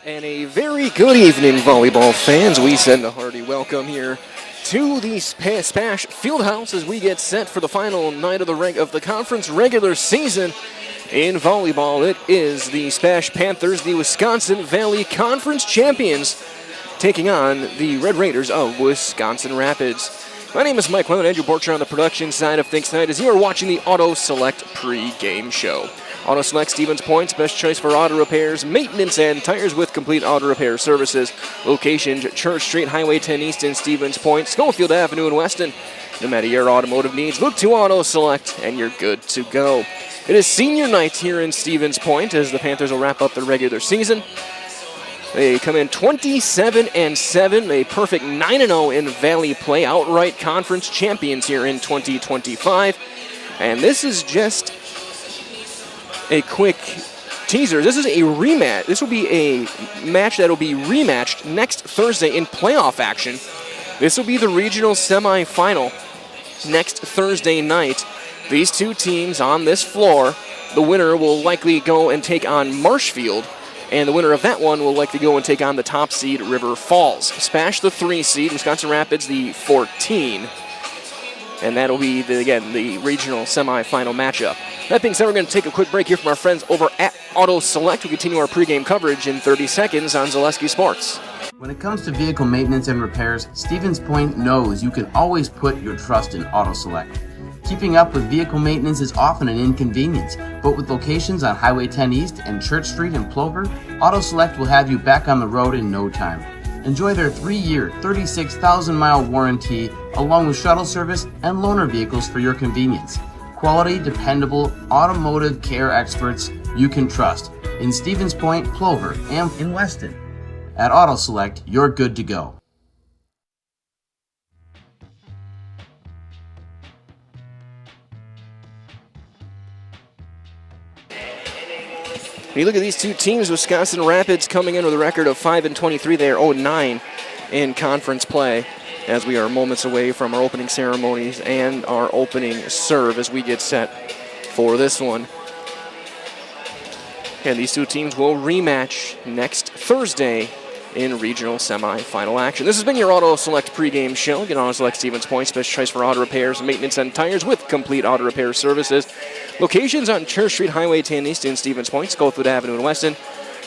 And a very good evening, volleyball fans. We send a hearty welcome here to the SPASH Fieldhouse as we get set for the final night of the conference regular season in volleyball. It is the SPASH Panthers, the Wisconsin Valley Conference champions, taking on the Red Raiders of Wisconsin Rapids. My name is Mike Lund, Andrew Borcher on the production side of things tonight as you are watching the Auto Select pre-game show. Auto Select Stevens Point's best choice for auto repairs, maintenance, and tires with complete auto repair services. Locations: Church Street, Highway 10 East in Stevens Point, Schofield Avenue in Weston. No matter your automotive needs, look to Auto Select and you're good to go. It is senior night here in Stevens Point as the Panthers will wrap up their regular season. They come in 27-7, a perfect 9-0 in Valley play, outright conference champions here in 2025. And this is just a quick teaser. This is a rematch. This will be a match that will be rematched next Thursday in playoff action. This will be the regional semifinal next Thursday night. These two teams on this floor, the winner will likely go and take on Marshfield, and the winner of that one will likely go and take on the top seed, River Falls. SPASH, the 3 seed, Wisconsin Rapids, the 14. And that'll be, the regional semifinal matchup. That being said, we're going to take a quick break here from our friends over at Auto Select. We'll continue our pregame coverage in 30 seconds on Zaleski Sports. When it comes to vehicle maintenance and repairs, Stevens Point knows you can always put your trust in Auto Select. Keeping up with vehicle maintenance is often an inconvenience, but with locations on Highway 10 East and Church Street in Plover, Auto Select will have you back on the road in no time. Enjoy their 3-year, 36,000-mile warranty, along with shuttle service and loaner vehicles for your convenience. Quality, dependable, automotive care experts you can trust in Stevens Point, Plover, and in Weston. At Auto Select, you're good to go. When you look at these two teams, Wisconsin Rapids coming in with a record of 5-23. They are 0-9 in conference play as we are moments away from our opening ceremonies and our opening serve as we get set for this one. And these two teams will rematch next Thursday in regional semi-final action. This has been your Auto Select pregame show. Get Auto Select Stevens Point, special choice for auto repairs, maintenance, and tires with complete auto repair services. Locations on Church Street, Highway 10 East in Stevens Point, Schofield Avenue in Weston.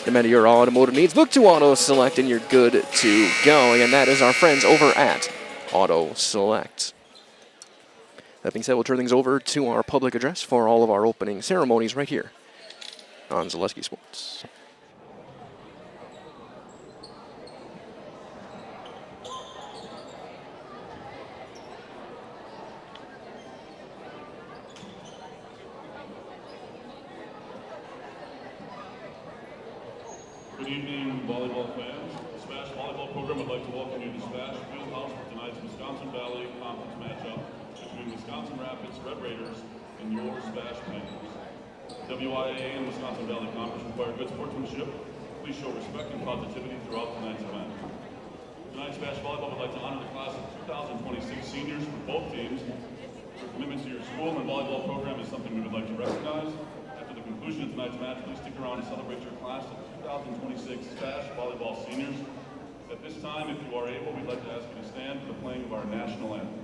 No matter your automotive needs, look to Auto Select and you're good to go. And that is our friends over at Auto Select. That being said, we'll turn things over to our public address for all of our opening ceremonies right here on Zaleski Sports. Good evening, volleyball fans. The SPASH volleyball program would like to welcome you to SPASH Fieldhouse for tonight's Wisconsin Valley Conference matchup between Wisconsin Rapids Red Raiders and your SPASH Panthers. WIAA and Wisconsin Valley Conference require good sportsmanship. Please show respect and positivity throughout tonight's event. Tonight's SPASH volleyball would like to honor the class of 2026 seniors for both teams. Your commitment to your school and volleyball program is something we would like to recognize. After the conclusion of tonight's match, please stick around and celebrate your class of 2026 SPASH volleyball seniors. At this time, if you are able, we'd like to ask you to stand for the playing of our national anthem.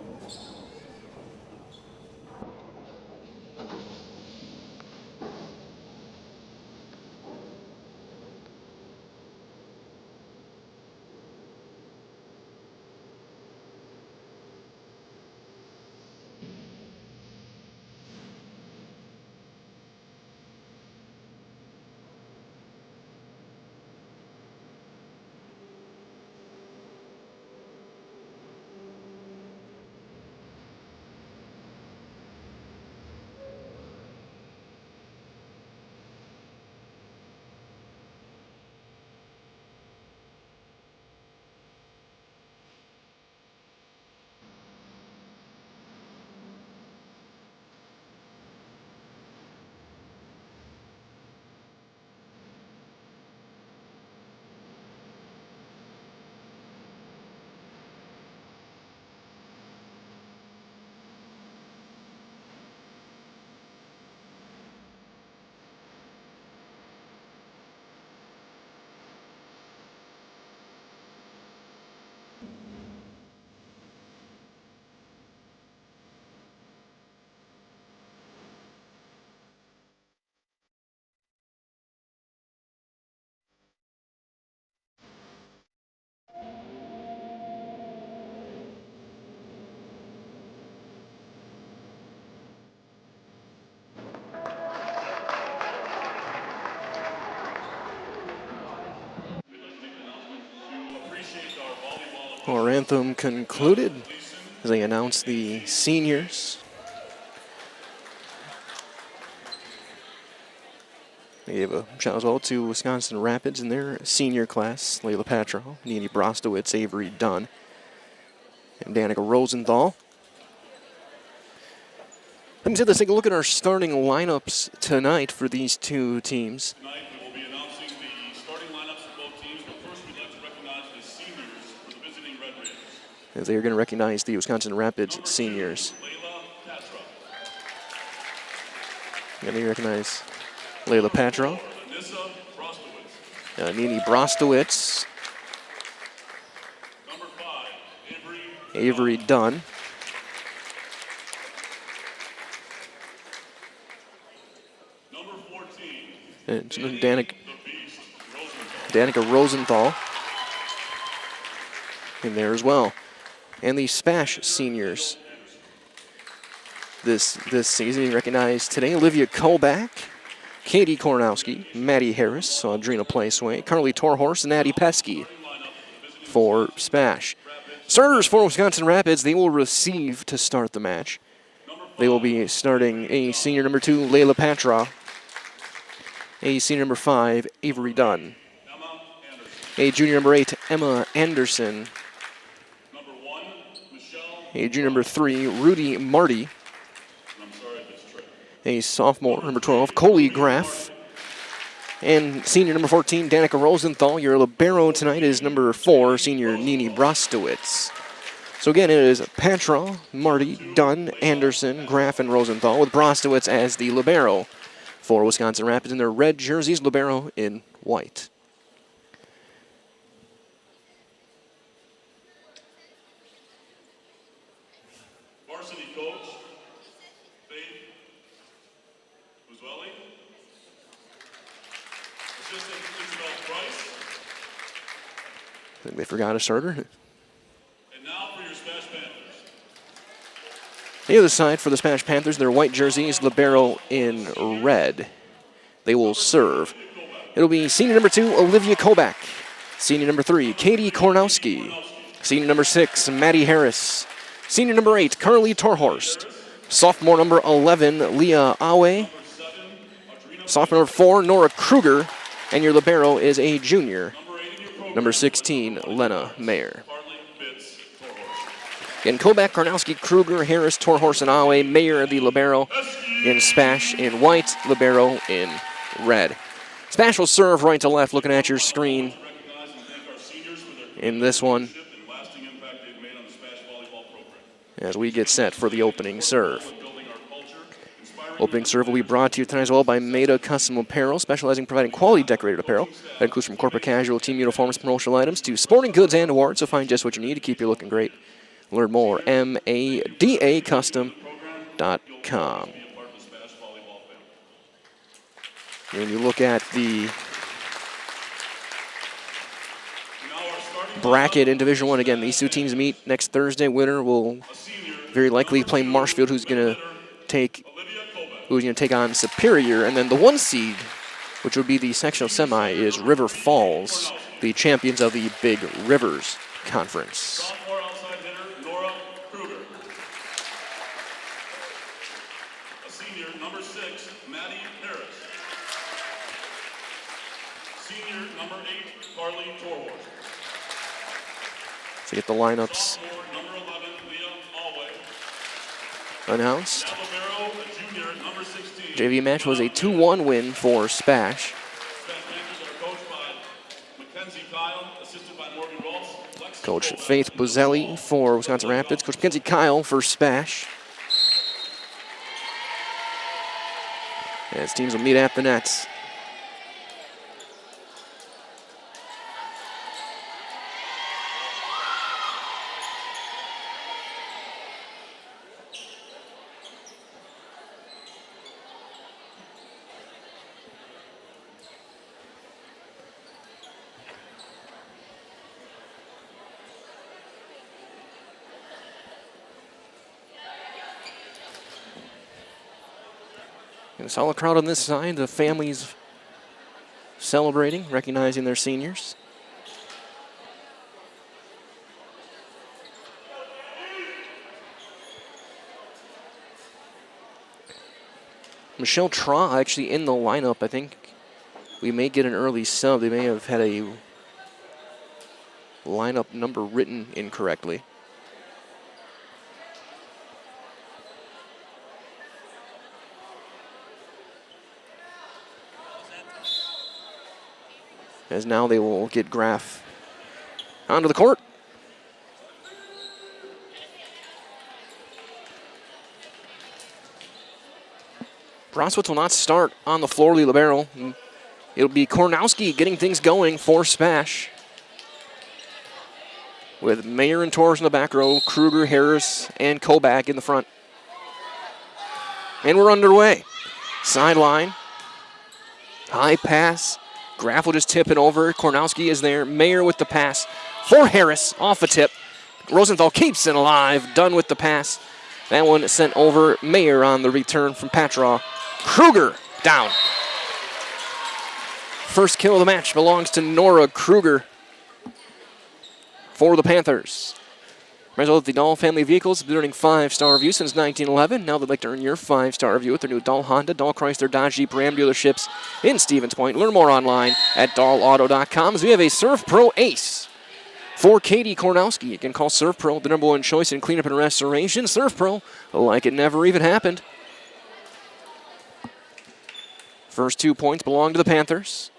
Our anthem concluded as they announced the seniors. They gave a shout as well to Wisconsin Rapids in their senior class. Layla Patrow, Nini Brostowitz, Avery Dunn, and Danica Rosenthal. Let's take a look at our starting lineups tonight for these two teams. Tonight we will be announcing the starting lineups for both teams, but first we'd like to recognize the seniors for the visiting Red Raiders. As they are going to recognize the Wisconsin Rapids seniors. Layla Patrow. And they recognize Layla Patrow, Anissa Brostowitz. Nini Brostowitz, Number 5, Avery Dunn, Number 14, and the Beast Danica Rosenthal in there as well. And the SPASH seniors this season, you recognize today Olivia Kolbach, Katie Kornowski, Maddie Harris, Audrina Placeway, Carly Torhorst, and Addie Pesky for SPASH. Starters for Wisconsin Rapids, they will receive to start the match. They will be starting a senior number 2, Layla Patrow, a senior number 5, Avery Dunn, a junior number 8, Emma Anderson, Number 1, Michelle. a junior number 3, Rudy Marty, I'm sorry if it's tricky. a sophomore, number 12, Coley Graff, and senior number 14, Danica Rosenthal. Your libero tonight is number 4, senior Nini Brostowitz. So again, it is Patrow, Marty, Dunn, Anderson, Graff, and Rosenthal, with Brostowitz as the libero for Wisconsin Rapids in their red jerseys, libero in white. Varsity coach, Faith Buzelli. Assistant Isabel Price. I think they forgot a starter. And now for your SPASH Panthers. The other side for the SPASH Panthers, their white jerseys, libero in red. They will serve. It'll be senior number 2, Olivia Kolbach. Senior number 3, Katie Kornowski. Senior number 6, Maddie Harris. Senior number 8, Carly Torhorst. Sophomore number 11, Leah Awe. Sophomore number 4, Nora Kruger. And your libero is a junior, number 16, Lena Mayer. Again, Kolbach, Kornowski, Kruger, Harris, Torhorst, and Awe. Mayer, the libero in SPASH in white, libero in red. SPASH will serve right to left, looking at your screen in this one as we get set for the opening serve. Opening serve will be brought to you tonight as well by Maida Custom Apparel, specializing in providing quality decorated apparel. That includes from corporate casual, team uniforms, promotional items, to sporting goods and awards, so find just what you need to keep you looking great. Learn more, madacustom.com. When you look at the bracket in Division I, again, these two teams meet next Thursday. Winner will very likely play Marshfield, who's going to take on Superior. And then the 1 seed, which would be the sectional semi, is River Falls, the champions of the Big Rivers Conference. Sophomore outside hitter, Nora Kruger. A senior, number 6, Maddie Harris. Senior, number 8, Carly Torhorst. To get the lineups Sophomore, number 11, Leah Alway. announced. Now libero, a junior, number 16. JV match was a 2-1 win for SPASH. SPASH Panthers are coached by Mackenzie Kyle, assisted by Morgan Rolfs. Coach Faith Buzelli for Wisconsin Rapids. Coach Mackenzie Kyle for SPASH. As teams will meet at the nets. And a solid crowd on this side, the families celebrating, recognizing their seniors. Michelle Traw actually in the lineup. I think we may get an early sub. They may have had a lineup number written incorrectly. As now they will get Graf onto the court. Broswitz will not start on the floor, the libero. It'll be Kornowski getting things going for SPASH. With Mayer and Torres in the back row, Kruger, Harris, and Kobach in the front. And we're underway. Sideline. High pass. Graf will just tip it over. Kornowski is there. Mayer with the pass for Harris. Off a tip. Rosenthal keeps it alive. Done with the pass. That one sent over. Mayer on the return from Patraw. Kruger down. First kill of the match belongs to Nora Kruger for the Panthers. Result, the Dahl family vehicles have been earning 5-star reviews since 1911. Now they'd like to earn your 5-star review with their new Dahl Honda, Dahl Chrysler, Dodge Jeep, Ram dealerships in Stevens Point. Learn more online at dahlauto.com as we have a Surf Pro Ace for Katie Kornowski. You can call Surf Pro, the #1 choice in cleanup and restoration. Surf Pro, like it never even happened. First 2 points belong to the Panthers.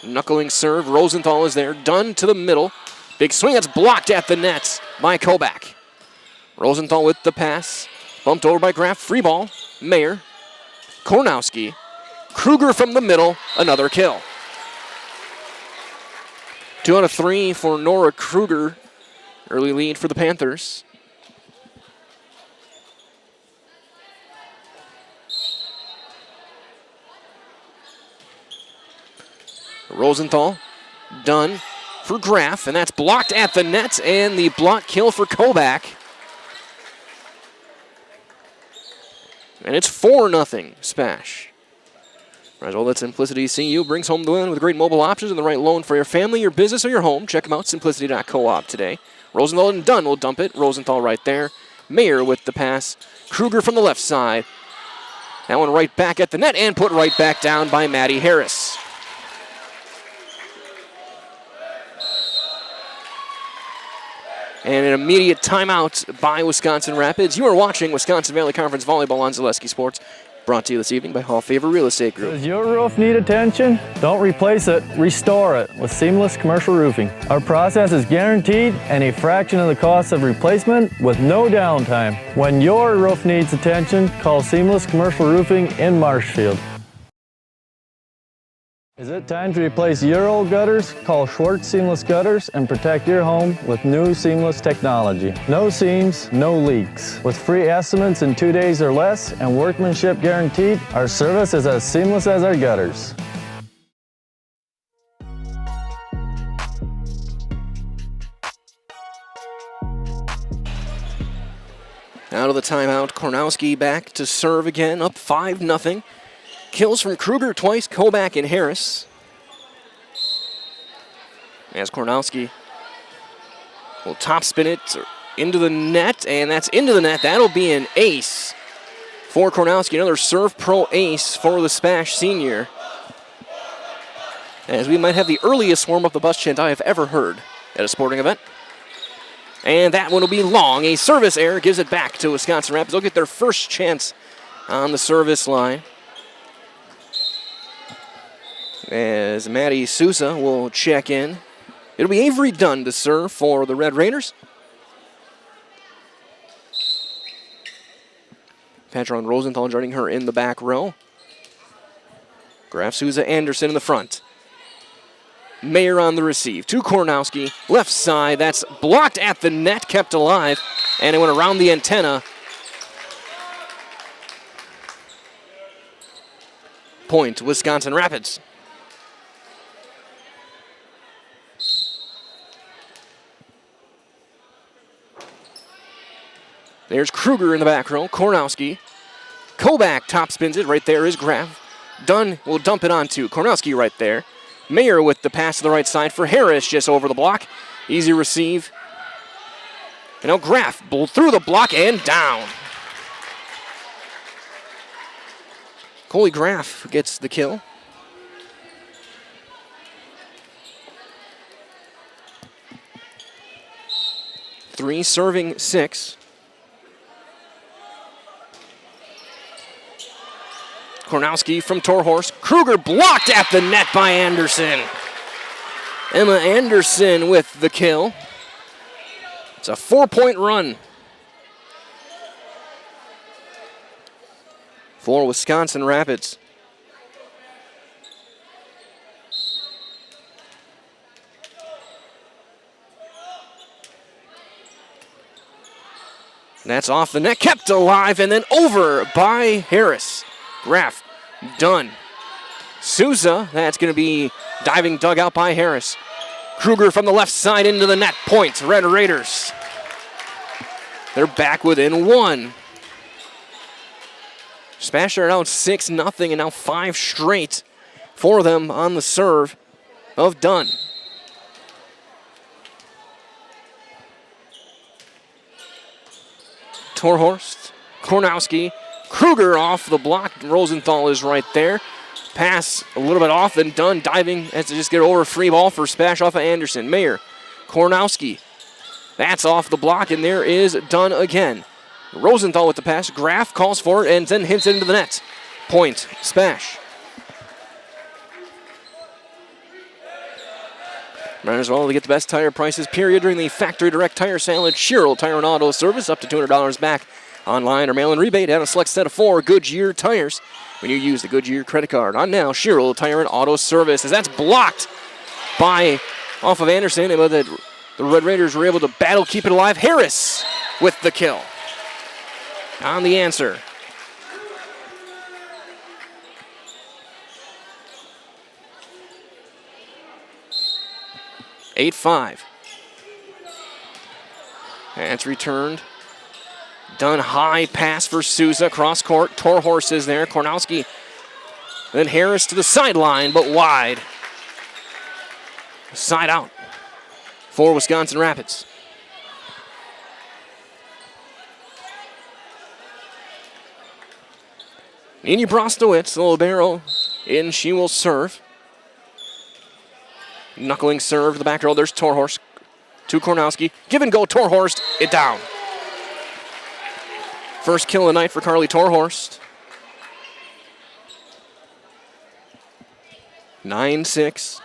Knuckling serve. Rosenthal is there. Dunn to the middle. Big swing. That's blocked at the net by Kobach. Rosenthal with the pass. Bumped over by Graf. Free ball. Mayer. Kornowski. Kruger from the middle. Another kill. 2 out of 3 for Nora Kruger. Early lead for the Panthers. Rosenthal, done for Graf, and that's blocked at the net, and the block kill for Kobach. And it's 4-0 SPASH. Right, well, that Simplicity CU brings home the win with great mobile options and the right loan for your family, your business, or your home. Check them out, simplicity.coop today. Rosenthal and Dunn will dump it. Rosenthal right there. Mayer with the pass. Kruger from the left side. That one right back at the net and put right back down by Maddie Harris. And an immediate timeout by Wisconsin Rapids. You are watching Wisconsin Valley Conference Volleyball on Zaleski Sports. Brought to you this evening by Hall Favor Real Estate Group. Does your roof need attention? Don't replace it, restore it with Seamless Commercial Roofing. Our process is guaranteed and a fraction of the cost of replacement with no downtime. When your roof needs attention, call Seamless Commercial Roofing in Marshfield. Is it time to replace your old gutters? Call Schwartz Seamless Gutters and protect your home with new seamless technology. No seams, no leaks. With free estimates in 2 days or less and workmanship guaranteed, our service is as seamless as our gutters. Out of the timeout, Kornowski back to serve again, up 5-0. Kills from Kruger twice, Kobach and Harris. As Kornowski will topspin it into the net, and that's into the net. That'll be an ace for Kornowski. Another Surf Pro ace for the SPASH senior. As we might have the earliest warm-up the bus chant I have ever heard at a sporting event. And that one will be long. A service error gives it back to Wisconsin Rapids. They'll get their first chance on the service line. As Maddie Sousa will check in. It'll be Avery Dunn to serve for the Red Raiders. Patron Rosenthal joining her in the back row. Graf Sousa Anderson in the front. Mayer on the receive to Kornowski. Left side, that's blocked at the net, kept alive, and it went around the antenna. Point, Wisconsin Rapids. There's Kruger in the back row. Kornowski. Kobach top spins it. Right there is Graf. Dunn will dump it onto Kornowski right there. Mayer with the pass to the right side for Harris just over the block. Easy receive. And now Graff through the block and down. Coley Graff gets the kill. Three serving 6. Kornowski from Torhorst. Kruger blocked at the net by Anderson. Emma Anderson with the kill. It's a 4-point run for Wisconsin Rapids. That's off the net, kept alive, and then over by Harris. Graff, done. Souza, that's going to be diving dug out by Harris. Kruger from the left side into the net, point, Red Raiders. They're back within 1. Spash are down 6-0, and now 5 straight for them on the serve of Dunn. Torhorst, Kornowski, Kruger off the block. Rosenthal is right there. Pass a little bit off, then Dunn diving has to just get over free ball for Spash off of Anderson. Mayer, Kornowski. That's off the block, and there is Dunn again. Rosenthal with the pass. Graff calls for it and then hits it into the net. Point, Spash. Might as well to get the best tire prices, period, during the Factory Direct Tire Sale at Sherrill Tire and Auto Service. Up to $200 back online or mail-in rebate and a select set of 4 Goodyear tires when you use the Goodyear credit card. On now, Sherrill Tire and Auto Service, as that's blocked by off of Anderson, but the Red Raiders were able to battle, keep it alive. Harris with the kill on the answer. (8-5). That's returned. Dunn high pass for Souza, cross court. Torhorst is there. Kornowski. Then Harris to the sideline, but wide. Side out for Wisconsin Rapids. Nini Brostowitz, the libero, in she will serve. Knuckling serve to the back row. There's Torhorst to Kornowski. Give and go, Torhorst, it down. First kill of the night for Carly Torhorst. 9-6.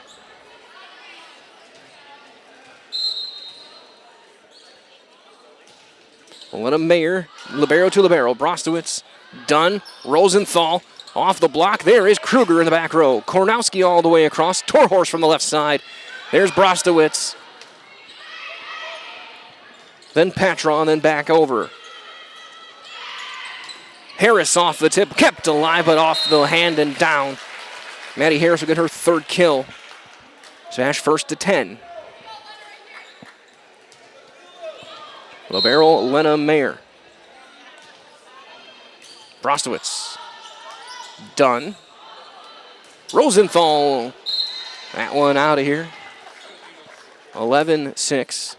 Lena Mayer, libero to libero. Brostowitz, Dunn, Rosenthal. Off the block, there is Kruger in the back row. Kornowski all the way across. Torhorst from the left side. There's Brostowitz. Then Patron, then back over. Harris off the tip, kept alive, but off the hand and down. Maddie Harris will get her 3rd kill. Smash first to 10. Libero, Lena Mayer. Brostowitz. Dunn. Rosenthal. That one out of here. 11-6.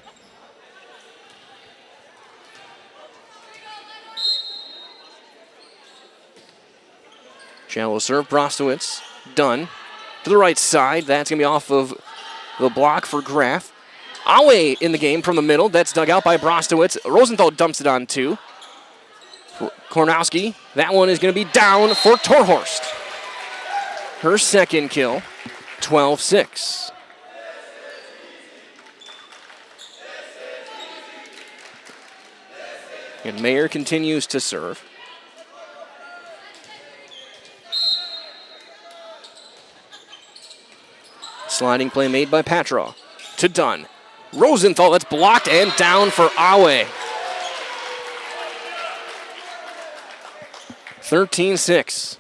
Shallow serve, Brostowitz. Dunn. To the right side. That's going to be off of the block for Graff. Awe in the game from the middle. That's dug out by Brostowitz. Rosenthal dumps it on 2. Kornowski. That one is going to be down for Torhorst. Her 2nd kill. 12-6. And Mayer continues to serve. Sliding play made by Patra to Dunn. Rosenthal, that's blocked and down for Awe. 13-6.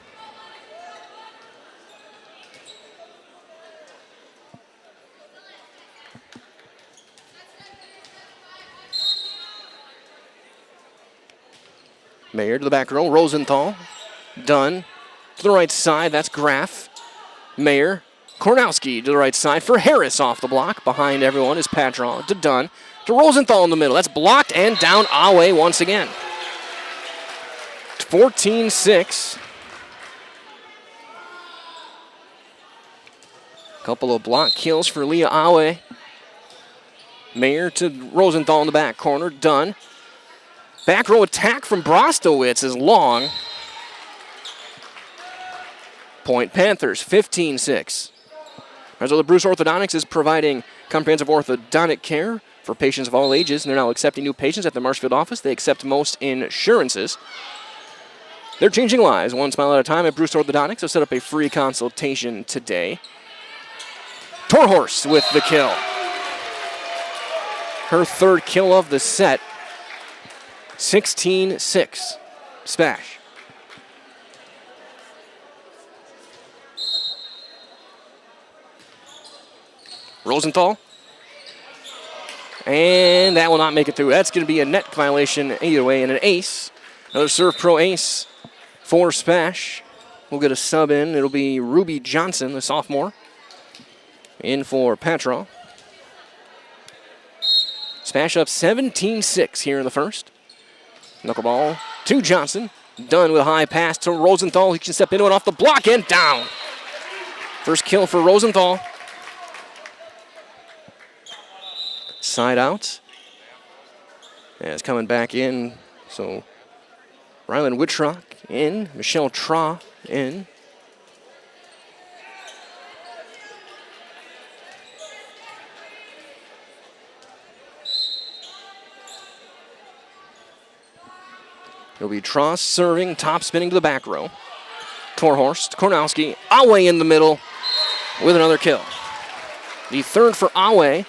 Mayer to the back row. Rosenthal. Dunn to the right side. That's Graff. Mayer. Kornowski to the right side for Harris off the block. Behind everyone is Patron to Dunn. to Rosenthal in the middle. That's blocked and down Awe once again. 14-6. Couple of block kills for Leah Awe. Mayer to Rosenthal in the back corner. Done. Back row attack from Brostowitz is long. Point Panthers, 15-6. The Bruce Orthodontics is providing comprehensive orthodontic care for patients of all ages, and they're now accepting new patients at the Marshfield office. They accept most insurances. They're changing lives one smile at a time at Bruce Orthodontics. They'll set up a free consultation today. Torhorst with the kill. Her third kill of the set. 16-6. Spash. Rosenthal. And that will not make it through. That's going to be a net violation either way and an ace. Another serve pro ace for Spash. We'll get a sub in. It'll be Ruby Johnson, the sophomore, in for Patra. Spash up 17-6 here in the first. Knuckleball to Johnson. Done with a high pass to Rosenthal. He can step into it off the block and down. First kill for Rosenthal. Side out. And it's coming back in. So Rylan Wittrock in. Michelle Tra in. It'll be Tross serving, top spinning to the back row. Torhorst, Kornowski, Awe in the middle with another kill. The third for Awe.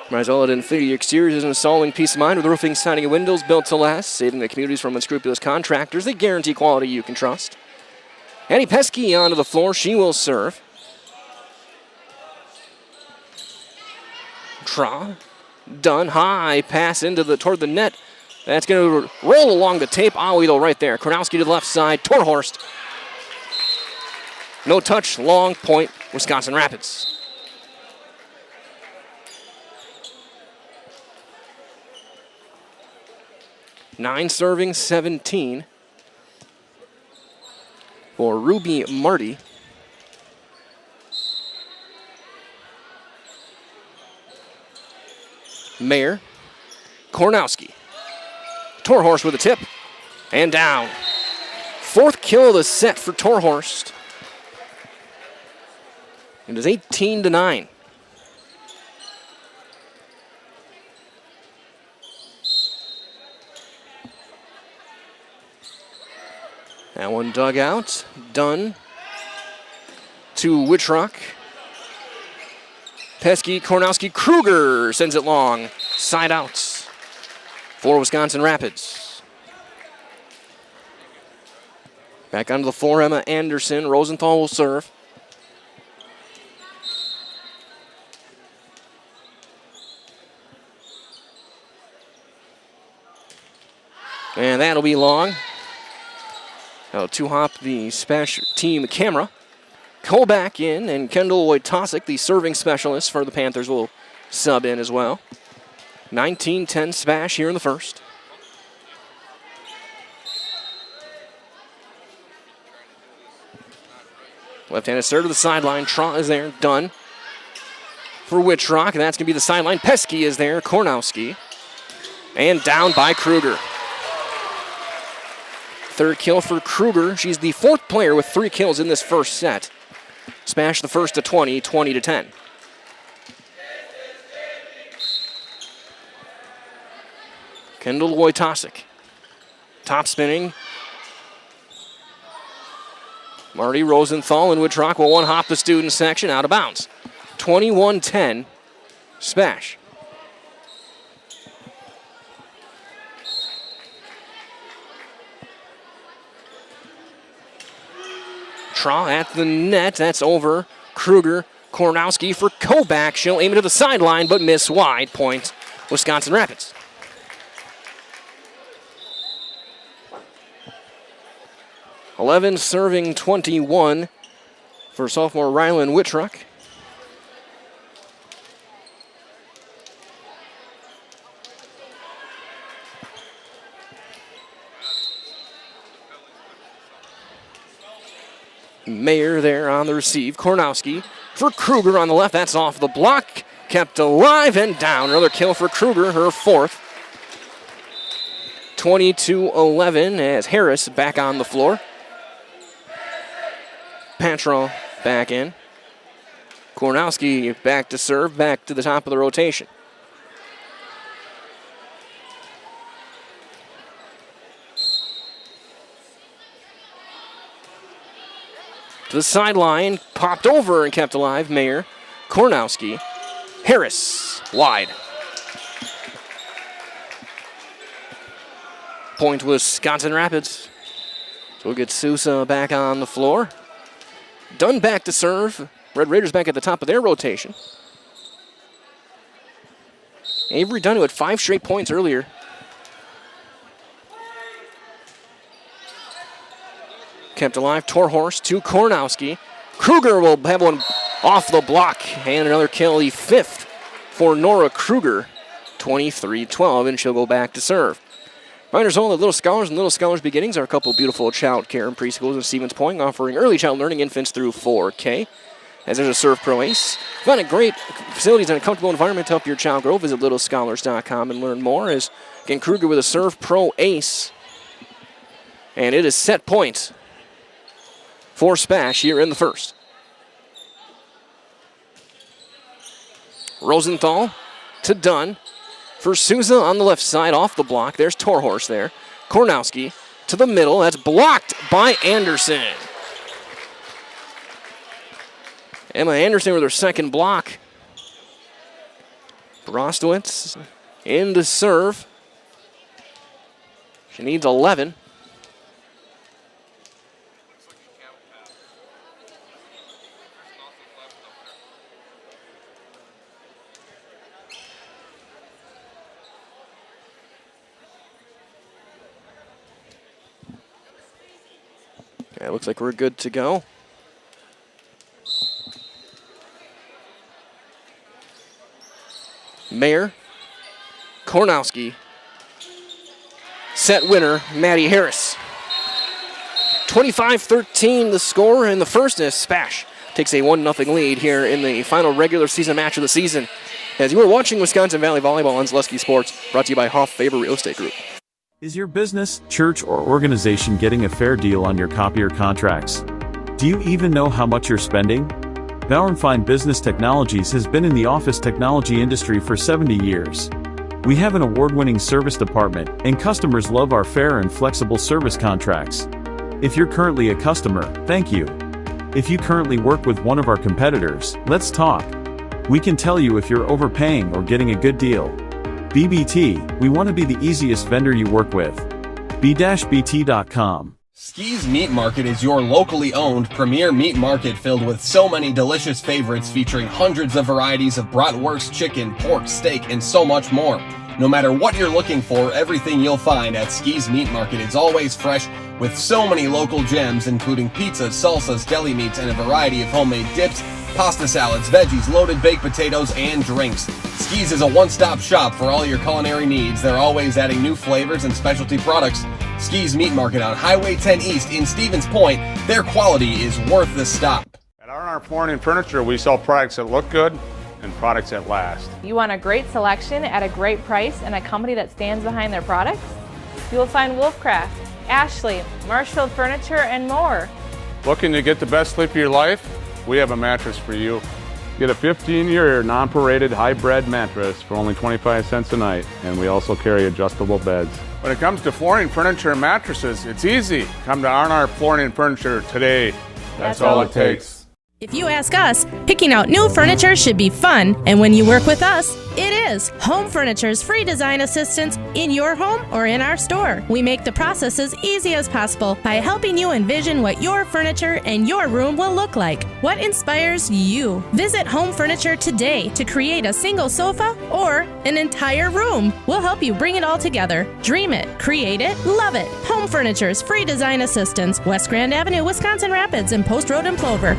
Marzella Infinity Exteriors is installing peace of mind with roofing, siding, and windows built to last, saving the communities from unscrupulous contractors. They guarantee quality you can trust. Annie Pesky onto the floor. She will serve. Tra. Done. High pass toward the net. That's going to roll along the tape. Awe though right there. Kornowski to the left side. Torhorst. No touch. Long point. Wisconsin Rapids. Nine serving, 17 for Ruby Marty. Mayer, Kornowski. Torhorst with a tip and down. Fourth kill of the set for Torhorst. It is 18-9. That one dug out. Done to Wittrock. Pesky, Kornowski, Kruger sends it long. Side outs for Wisconsin Rapids. Back onto the floor, Emma Anderson. Rosenthal will serve. And that'll be long. Now two-hop the Spash team camera. Cole back in, and Kendall Wojtasic, the serving specialist for the Panthers, will sub in as well. 19-10 Spash here in the first. Left-handed serve to the sideline. Trot is there. Done for Wittrock, and that's going to be the sideline. Pesky is there. Kornowski. And down by Kruger. Third kill for Kruger. She's the fourth player with 3 kills in this first set. Spash the first to 20, 20-10. Kendall Wojtasic. Top spinning. Marty Rosenthal and Wittrock will one-hop the student section out of bounds. 21-10, Spash. Tra at the net. That's over. Kruger, Kornowski for Koback. She'll aim it to the sideline, but miss wide. Point, Wisconsin Rapids. (11 serving 21 for sophomore Rylan Wittrock. Mayer there on the receive. Kornowski for Kruger on the left. That's off the block. Kept alive and down. Another kill for Kruger, her fourth. 22-11 as Harris back on the floor. Patrol back in. Kornowski back to serve, back to the top of the rotation. To the sideline, popped over and kept alive. Mayer, Kornowski, Harris, wide. Point Wisconsin Rapids. So we'll get Sousa back on the floor. Dunn back to serve. Red Raiders back at the top of their rotation. Avery Dunn, who had 5 straight points earlier. Kept alive. Torhorst to Kornowski. Kruger will have one off the block. And another kill, the 5th for Nora Kruger. 23-12, and she'll go back to serve. Reminders only, the Little Scholars and Little Scholars Beginnings are a couple beautiful child care and preschools in Stevens Point, offering early child learning infants through 4K. As there's a Serve Pro Ace. Find a great facilities and a comfortable environment to help your child grow. Visit littlescholars.com and learn more. As again, Kruger with a Serve Pro Ace. And it is set point for SPASH here in the first. Rosenthal to Dunn. For Sousa on the left side, off the block. There's Torhorst there. Kornowski to the middle. That's blocked by Anderson. Emma Anderson with her second block. Brostowitz in to serve. She needs 11. Okay, looks like we're good to go. Mayer, Kornowski, set winner, Maddie Harris. 25-13 the score in the first, as SPASH takes a 1-0 lead here in the final regular season match of the season. As you are watching Wisconsin Valley Volleyball on Zaleski Sports, brought to you by Hoff Faber Real Estate Group. Is your business, church, or organization getting a fair deal on your copier contracts? Do you even know how much you're spending? Bauernfeind Business Technologies has been in the office technology industry for 70 years. We have an award-winning service department, and customers love our fair and flexible service contracts. If you're currently a customer, thank you. If you currently work with one of our competitors, let's talk. We can tell you if you're overpaying or getting a good deal. BBT, we want to be the easiest vendor you work with. b-bt.com. Ski's Meat Market is your locally owned premier meat market filled with so many delicious favorites featuring hundreds of varieties of bratwurst, chicken, pork, steak, and so much more. No matter what you're looking for, everything you'll find at Ski's Meat Market is always fresh with so many local gems including pizzas, salsas, deli meats, and a variety of homemade dips, pasta salads, veggies, loaded baked potatoes, and drinks. Ski's is a one-stop shop for all your culinary needs. They're always adding new flavors and specialty products. Ski's Meat Market on Highway 10 East in Stevens Point. Their quality is worth the stop. At R&R Flooring and Furniture, we sell products that look good and products that last. You want a great selection at a great price and a company that stands behind their products? You will find Wolfcraft, Ashley, Marshfield Furniture, and more. Looking to get the best sleep of your life? We have a mattress for you. Get a 15-year non-paraded hybrid mattress for only 25 cents a night, and we also carry adjustable beds. When it comes to flooring, furniture, and mattresses, it's easy. Come to R&R Flooring and Furniture today. That's all it takes. If you ask us, picking out new furniture should be fun, and when you work with us, it is. Home Furniture's free design assistance in your home or in our store. We make the process as easy as possible by helping you envision what your furniture and your room will look like. What inspires you? Visit Home Furniture today to create a single sofa or an entire room. We'll help you bring it all together. Dream it, create it, love it. Home Furniture's free design assistance, West Grand Avenue, Wisconsin Rapids, and Post Road in Plover.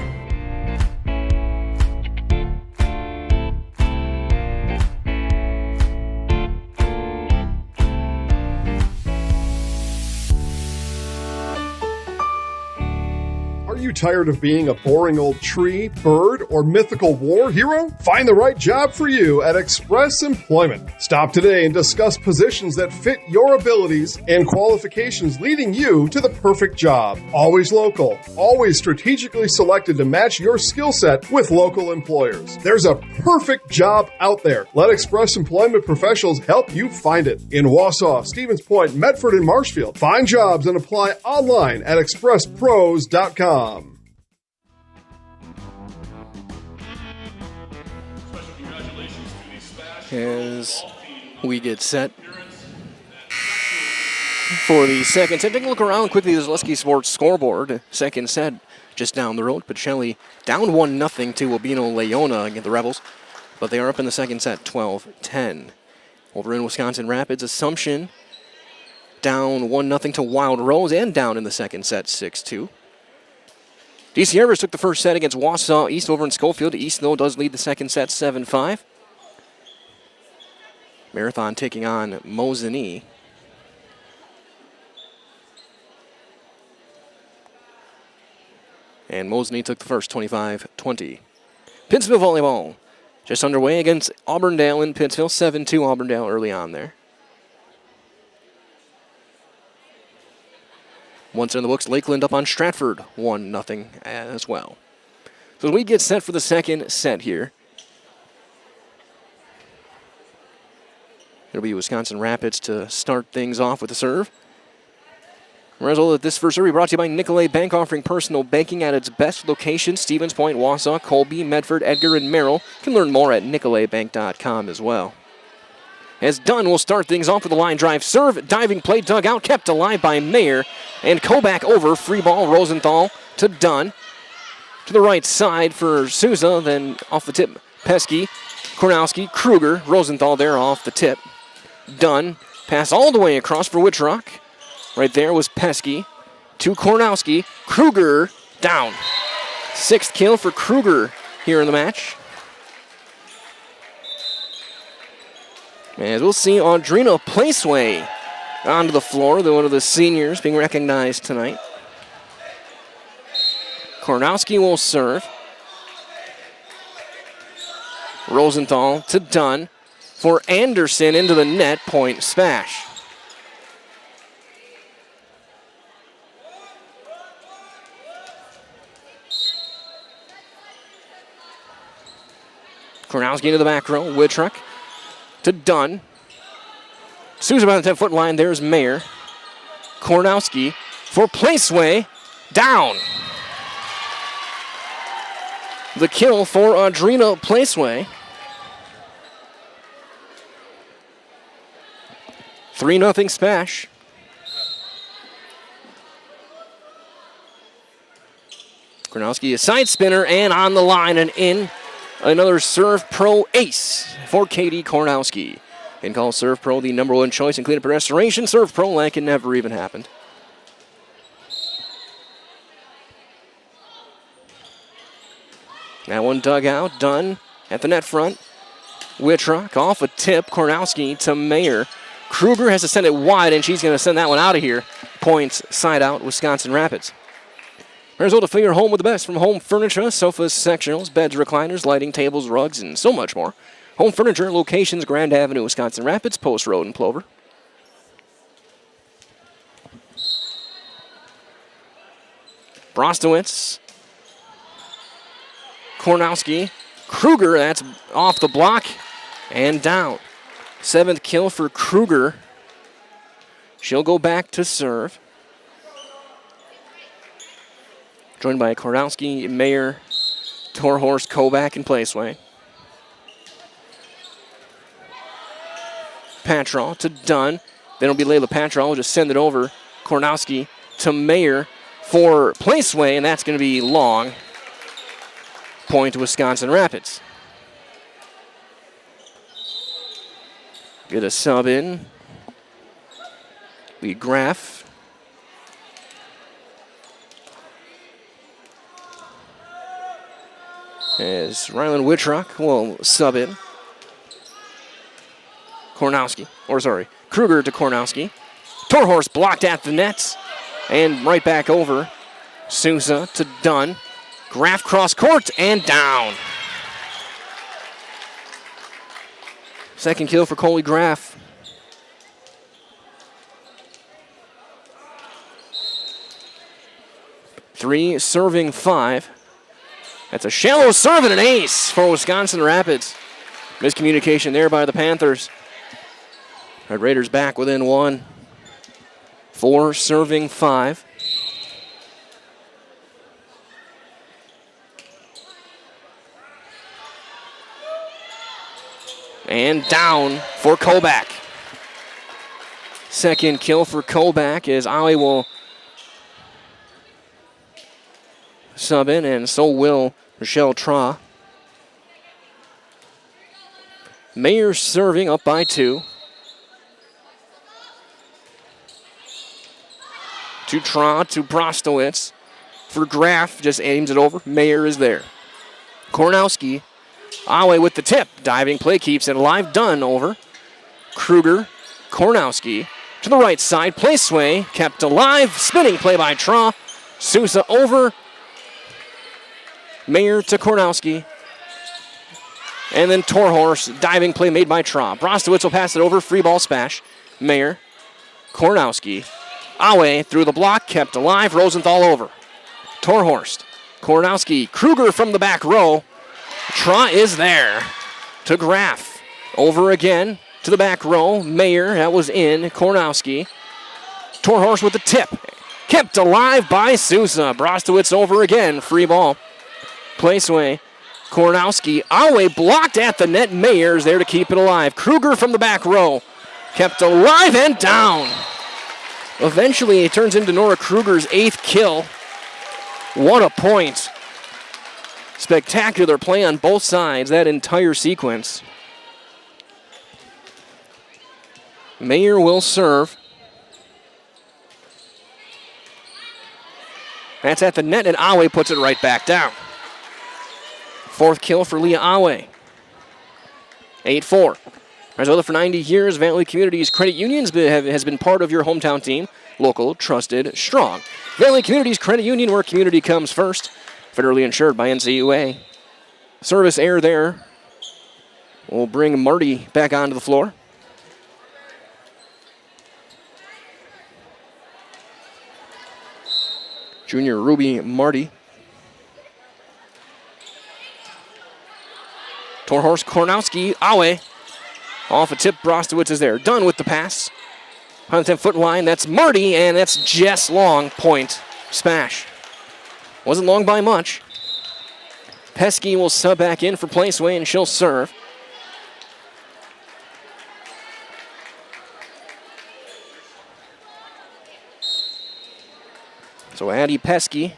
Are you tired of being a boring old tree, bird, or mythical war hero? Find the right job for you at Express Employment. Stop today and discuss positions that fit your abilities and qualifications, leading you to the perfect job. Always local, always strategically selected to match your skill set with local employers. There's a perfect job out there. Let Express Employment professionals help you find it. In Wausau, Stevens Point, Medford, and Marshfield. Find jobs and apply online at expresspros.com. As we get set for the second set. Take a look around quickly. The Zaleski Sports scoreboard. Second set just down the road. Pacelli down 1-0 to Urbino Leona against the Rebels. But they are up in the second set, 12-10. Over in Wisconsin Rapids, Assumption down 1-0 to Wild Rose and down in the second set, 6-2. DC Everest took the first set against Wausau East over in Schofield. East, though, does lead the second set, 7-5. Marathon taking on Mosinee. And Mosinee took the first, 25-20. Pittsville Volleyball just underway against Auburndale in Pittsville. 7-2 Auburndale early on there. Once in the books, Lakeland up on Stratford, 1-0 as well. So we get set for the second set here. It'll be Wisconsin Rapids to start things off with the serve. Result of this first serve brought to you by Nicolay Bank, offering personal banking at its best locations. Stevens Point, Wausau, Colby, Medford, Edgar, and Merrill. You can learn more at nicolaybank.com as well. As Dunn will start things off with a line drive serve. Diving play dug out, kept alive by Mayer. And Koback over, free ball, Rosenthal to Dunn. To the right side for Souza, then off the tip, Pesky, Kornowski, Kruger, Rosenthal there off the tip. Dunn, pass all the way across for Wittrock. Right there was Pesky to Kornowski. Kruger down. Sixth kill for Kruger here in the match. As we'll see Audrina Placeway onto the floor, one of the seniors being recognized tonight. Kornowski will serve. Rosenthal to Dunn for Anderson into the net, point SPASH. Kornowski into the back row, Wittrock to Dunn. Souza by the 10-foot line, there's Mayer. Kornowski for Placeway, down. The kill for Audrina Placeway. 3-0 SPASH. Kornowski a side spinner and on the line and in. Another Serve Pro ace for Katie Kornowski. And call Serve Pro the #1 choice in cleanup and restoration. Serve Pro like it never even happened. That one dug out, Dunn at the net front. Wittrock off a tip, Kornowski to Mayer. Kruger has to send it wide, and she's going to send that one out of here. Points side out, Wisconsin Rapids. Result to fill your home with the best from Home Furniture, sofas, sectionals, beds, recliners, lighting, tables, rugs, and so much more. Home Furniture, locations Grand Avenue, Wisconsin Rapids, Post Road, and Plover. Brostowitz. Kornowski. Kruger, that's off the block and down. 7th kill for Kruger. She'll go back to serve. Joined by Kornowski, Mayer, Torhorst, Koback, and Placeway. Patrol to Dunn. Then it'll be Layla Patrol. We'll just send it over. Kornowski to Mayer for Placeway, and that's going to be long. Point to Wisconsin Rapids. Get a sub in. Lee Graff. As Rylan Wittrock will sub in. Kruger to Kornowski. Torhorst blocked at the nets and right back over. Sousa to Dunn. Graff cross court and down. Second kill for Coley Graff. Three serving 5. That's a shallow serve and an ace for Wisconsin Rapids. Miscommunication there by the Panthers. Red Raiders back within 1. 4 serving 5. And down for Kobach. Second kill for Kobach as Awe will sub in, and so will Michelle Tra. Mayer serving up by 2. To Tra, to Brostowitz. For Graff, just aims it over. Mayer is there. Kornowski. Awe with the tip. Diving play keeps it alive. Dunn over. Kruger. Kornowski. To the right side. Play sway. Kept alive. Spinning play by Tra. Sousa over. Mayer to Kornowski. And then Torhorst. Diving play made by Tra. Brostowitz will pass it over. Free ball Spash. Mayer. Kornowski. Awe through the block. Kept alive. Rosenthal over. Torhorst. Kornowski. Kruger from the back row. Tra is there to Graff. Over again to the back row. Mayer, that was in. Kornowski. Torhorst with the tip. Kept alive by Sousa. Brostowitz over again. Free ball. Placeway. Kornowski. Awe blocked at the net. Mayer's there to keep it alive. Kruger from the back row. Kept alive and down. Eventually it turns into Nora Kruger's 8th kill. What a point. Spectacular play on both sides, that entire sequence. Mayer will serve. That's at the net, and Awe puts it right back down. 4th kill for Leah Awe. 8-4. Arizona for 90 years, Valley Communities Credit Union has been part of your hometown team. Local, trusted, strong. Valley Communities Credit Union, where community comes first. Federally insured by NCUA. Service error there. We'll bring Marty back onto the floor. Junior Ruby Marty. Torhorst Kornowski. Awe. Off a tip. Brostowitz is there. Done with the pass. On the 10-foot line. That's Marty, and that's Jess Long. Point. Smash. Wasn't long by much. Pesky will sub back in for Placeway, and she'll serve. So Addie Pesky.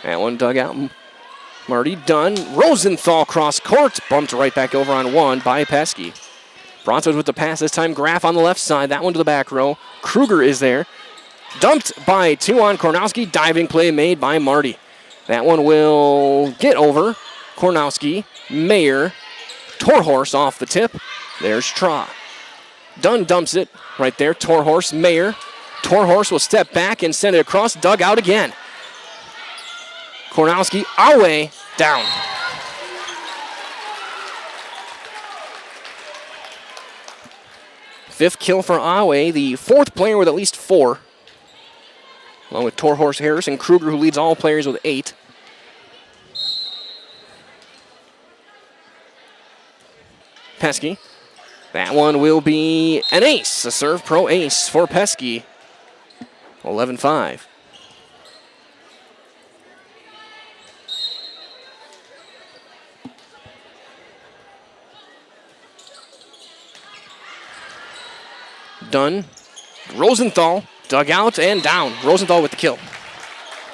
That one dug out. Marty Dunn. Rosenthal cross court. Bumped right back over on 1 by Pesky. Bronson with the pass this time. Graff on the left side. That one to the back row. Kruger is there. Dumped by 2 on Kornowski. Diving play made by Marty. That one will get over. Kornowski. Mayer. Torhorst off the tip. There's Tra. Dunn dumps it right there. Torhorst. Mayer. Torhorst will step back and send it across. Dug out again. Kornowski. Awe down. Fifth kill for Awe, the 4th player with at least 4. Along with Torhorst, Harris, and Kruger, who leads all players with 8. Pesky. That one will be an ace. A serve pro ace for Pesky. 11-5. Dunn. Rosenthal. Dug out and down. Rosenthal with the kill.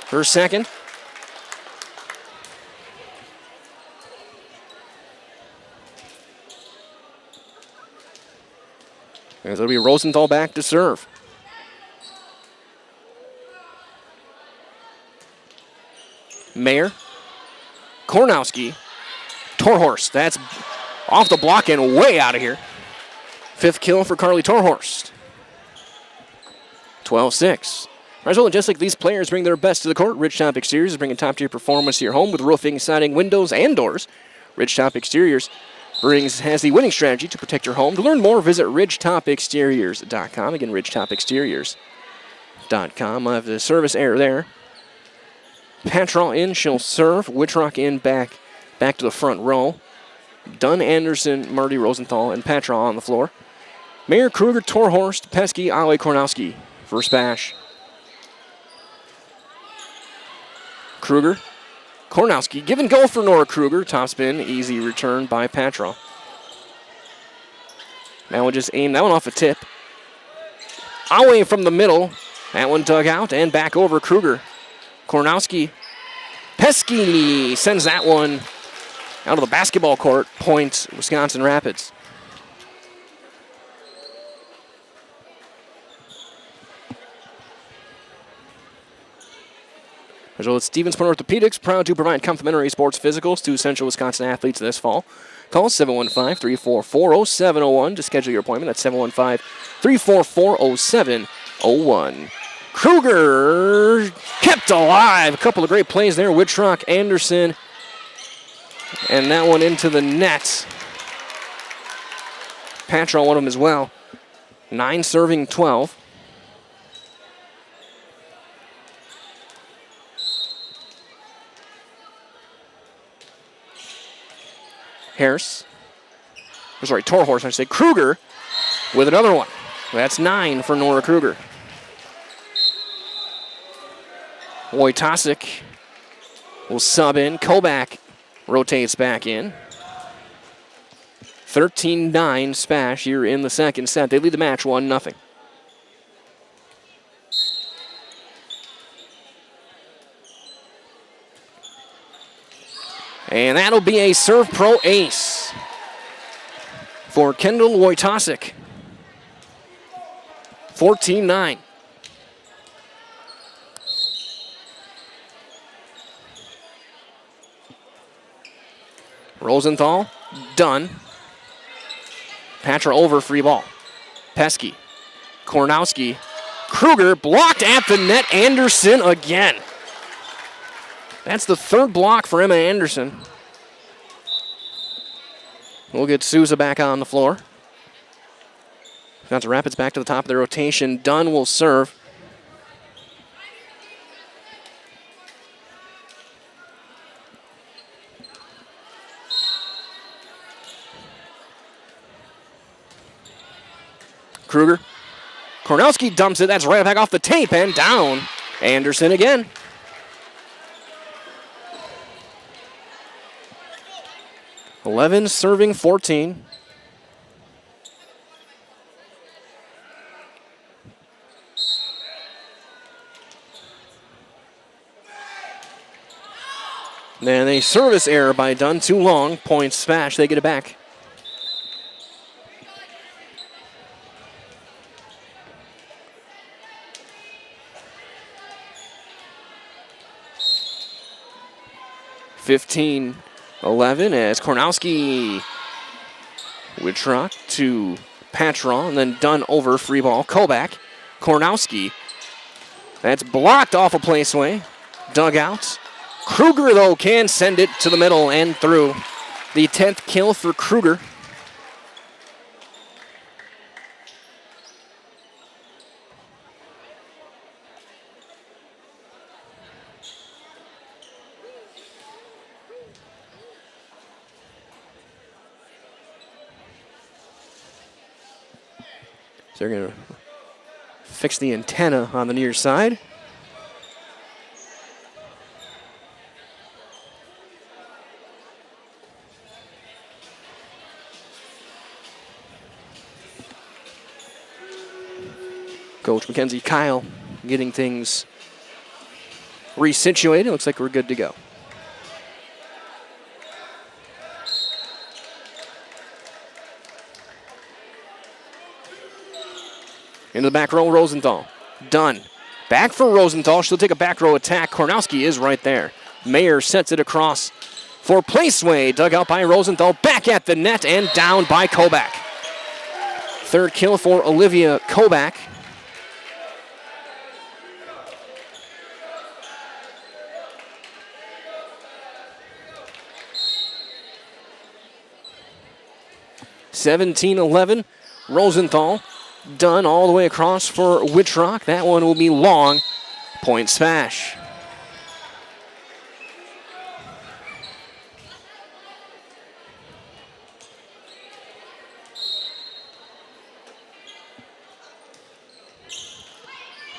Her second. And it'll be Rosenthal back to serve. Mayer. Kornowski. Torhorst. That's off the block and way out of here. 5th kill for Carly Torhorst. 12-6. Well, just like these players bring their best to the court, Ridgetop Exteriors is bringing top-tier performance to your home with roofing, siding, windows, and doors. Ridgetop Exteriors has the winning strategy to protect your home. To learn more, visit ridgetopexteriors.com. Again, ridgetopexteriors.com. I'll have the service error there. Patrol in, she'll serve. Wittrock in, back to the front row. Dunn, Anderson, Marty Rosenthal, and Patrol on the floor. Mayer, Kruger, Torhorst, Pesky, Ale, Kornowski for SPASH. Kruger, Kornowski, give and go for Nora Kruger. Top spin, easy return by Patrol. Now we'll just aim that one off a tip. Away from the middle. That one dug out and back over Kruger. Kornowski. Pesky sends that one out of the basketball court. Point, Wisconsin Rapids. As well as Stevens Point Orthopedics, proud to provide complimentary sports physicals to Central Wisconsin athletes this fall. Call 715-344-0701 to schedule your appointment. That's 715-344-0701. Kruger kept alive. A couple of great plays there. Wittrock, Anderson, and that one into the net. Patrol one of them as well. 9 serving 12. Torhorst, I should say. Kruger with another one. That's 9 for Nora Kruger. Wojtasek will sub in. Kobach rotates back in. 13-9 SPASH here in the second set. They lead the match 1-0. And that'll be a serve pro ace for Kendall Wojtasek. 14-9. Rosenthal, done. Patra over, free ball. Pesky, Kornowski, Kruger, blocked at the net. Anderson again. That's the third block for Emma Anderson. We'll get Souza back on the floor. Got the Rapids back to the top of the rotation. Dunn will serve. Kruger. Kornowski dumps it. That's right back off the tape and down. Anderson again. (11 serving 14). Then a service error by Dunn. Too long. Point SPASH. They get it back. (15-11) as Kornowski Wittrock to Patron, and then Dunn over, free ball. Kobach, Kornowski. That's blocked off a placeway. Dugout. Kruger, though, can send it to the middle and through. The 10th kill for Kruger. So they're going to fix the antenna on the near side. Coach Mackenzie Kyle getting things resituated. Looks like we're good to go. Into the back row, Rosenthal. Dunn. Back for Rosenthal. She'll take a back row attack. Kornowski is right there. Mayer sets it across for Placeway. Dug out by Rosenthal. Back at the net and down by Kobach. Third kill for Olivia Kobach. 17-11. Rosenthal done all the way across for Wittrock. That one will be long. Point SPASH.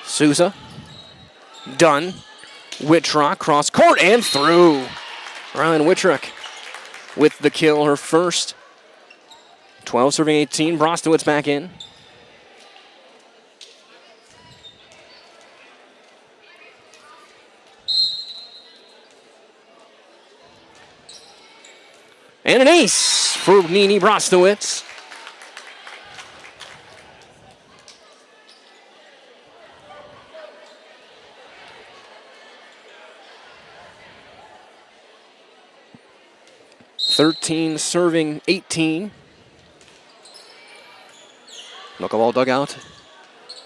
Sousa. Done. Wittrock cross court and through. Ryan Wittrock with the kill, her first. 12 serving 18. Brostowitz back in. And an ace for Nini Brostowitz. (13 serving 18). Knuckleball dugout.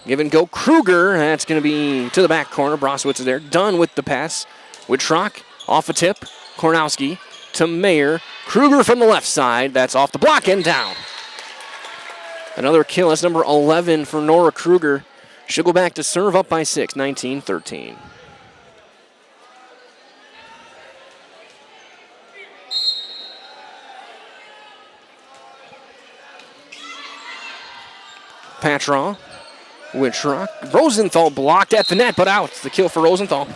Give and go. Kruger. That's going to be to the back corner. Brostowitz is there. Done with the pass. Wittrock off a tip. Kornowski to Mayer. Kruger from the left side. That's off the block and down. Another kill. That's number 11 for Nora Kruger. She'll go back to serve up by 6, 19-13. Patraw, Wittrock. Rosenthal blocked at the net, but out. The kill for Rosenthal.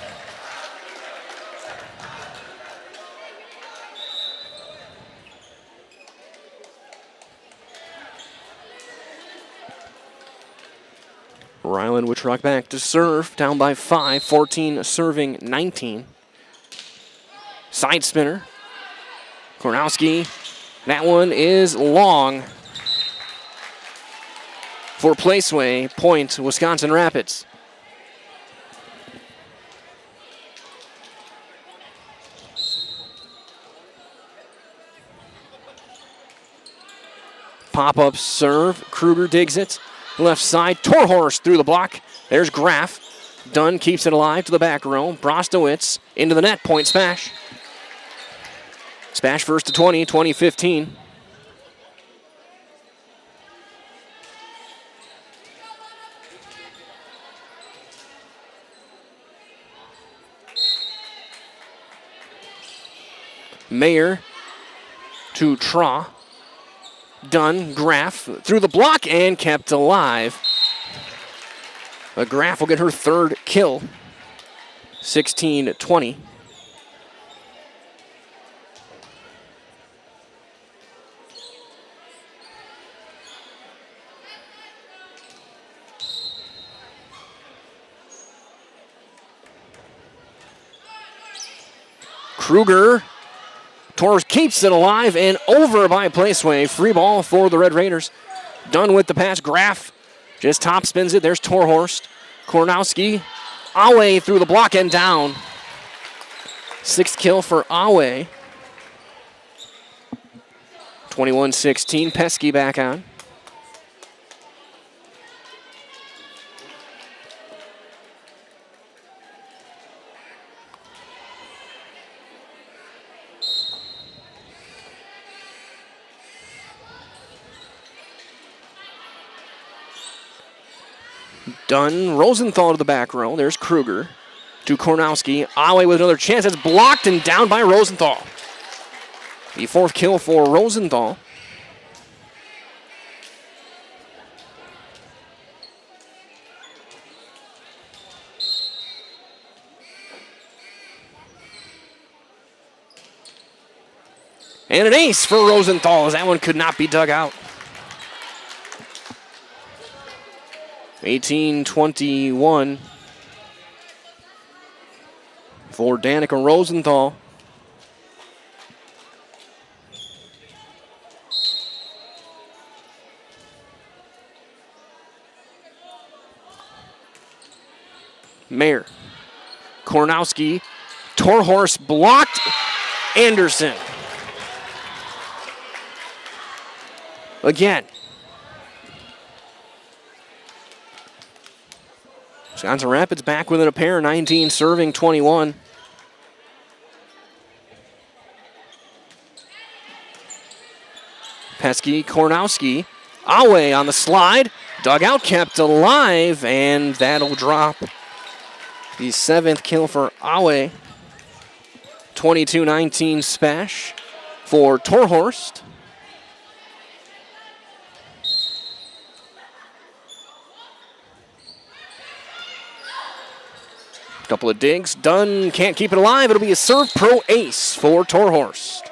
Ryland Wittrock back to serve, down by 5, 14 serving 19. Side spinner. Kornowski. That one is long. For Placeway, point Wisconsin Rapids. Pop-up serve. Kruger digs it. Left side. Torhorst through the block. There's Graff. Dunn keeps it alive to the back row. Brostowitz into the net. Point SPASH. SPASH first to 20, 20-15. Mayer to Traw. Dunn, Graff through the block and kept alive. But Graff will get her third kill. 16-20. Kruger. Torres keeps it alive and over by Placeway. Free ball for the Red Raiders. Done with the pass. Graff just top spins it. There's Torhorst. Kornowski. Awe through the block and down. Sixth kill for Awe. 21-16. Pesky back on. Dunn, Rosenthal to the back row. There's Kruger to Kornowski. Awe with another chance. That's blocked and down by Rosenthal. The fourth kill for Rosenthal. And an ace for Rosenthal as that one could not be dug out. 18-21 for Danica Rosenthal. Mayer. Kornowski. Torhorst blocked. Anderson. Again. Wisconsin Rapids back within a pair, 19 serving 21. Pesky, Kornowski, Awe on the slide. Dugout kept alive, and that'll drop the 7th kill for Awe. 22-19 SPASH for Torhorst. Couple of digs. Dunn can't keep it alive. It'll be a serve pro ace for Torhorst.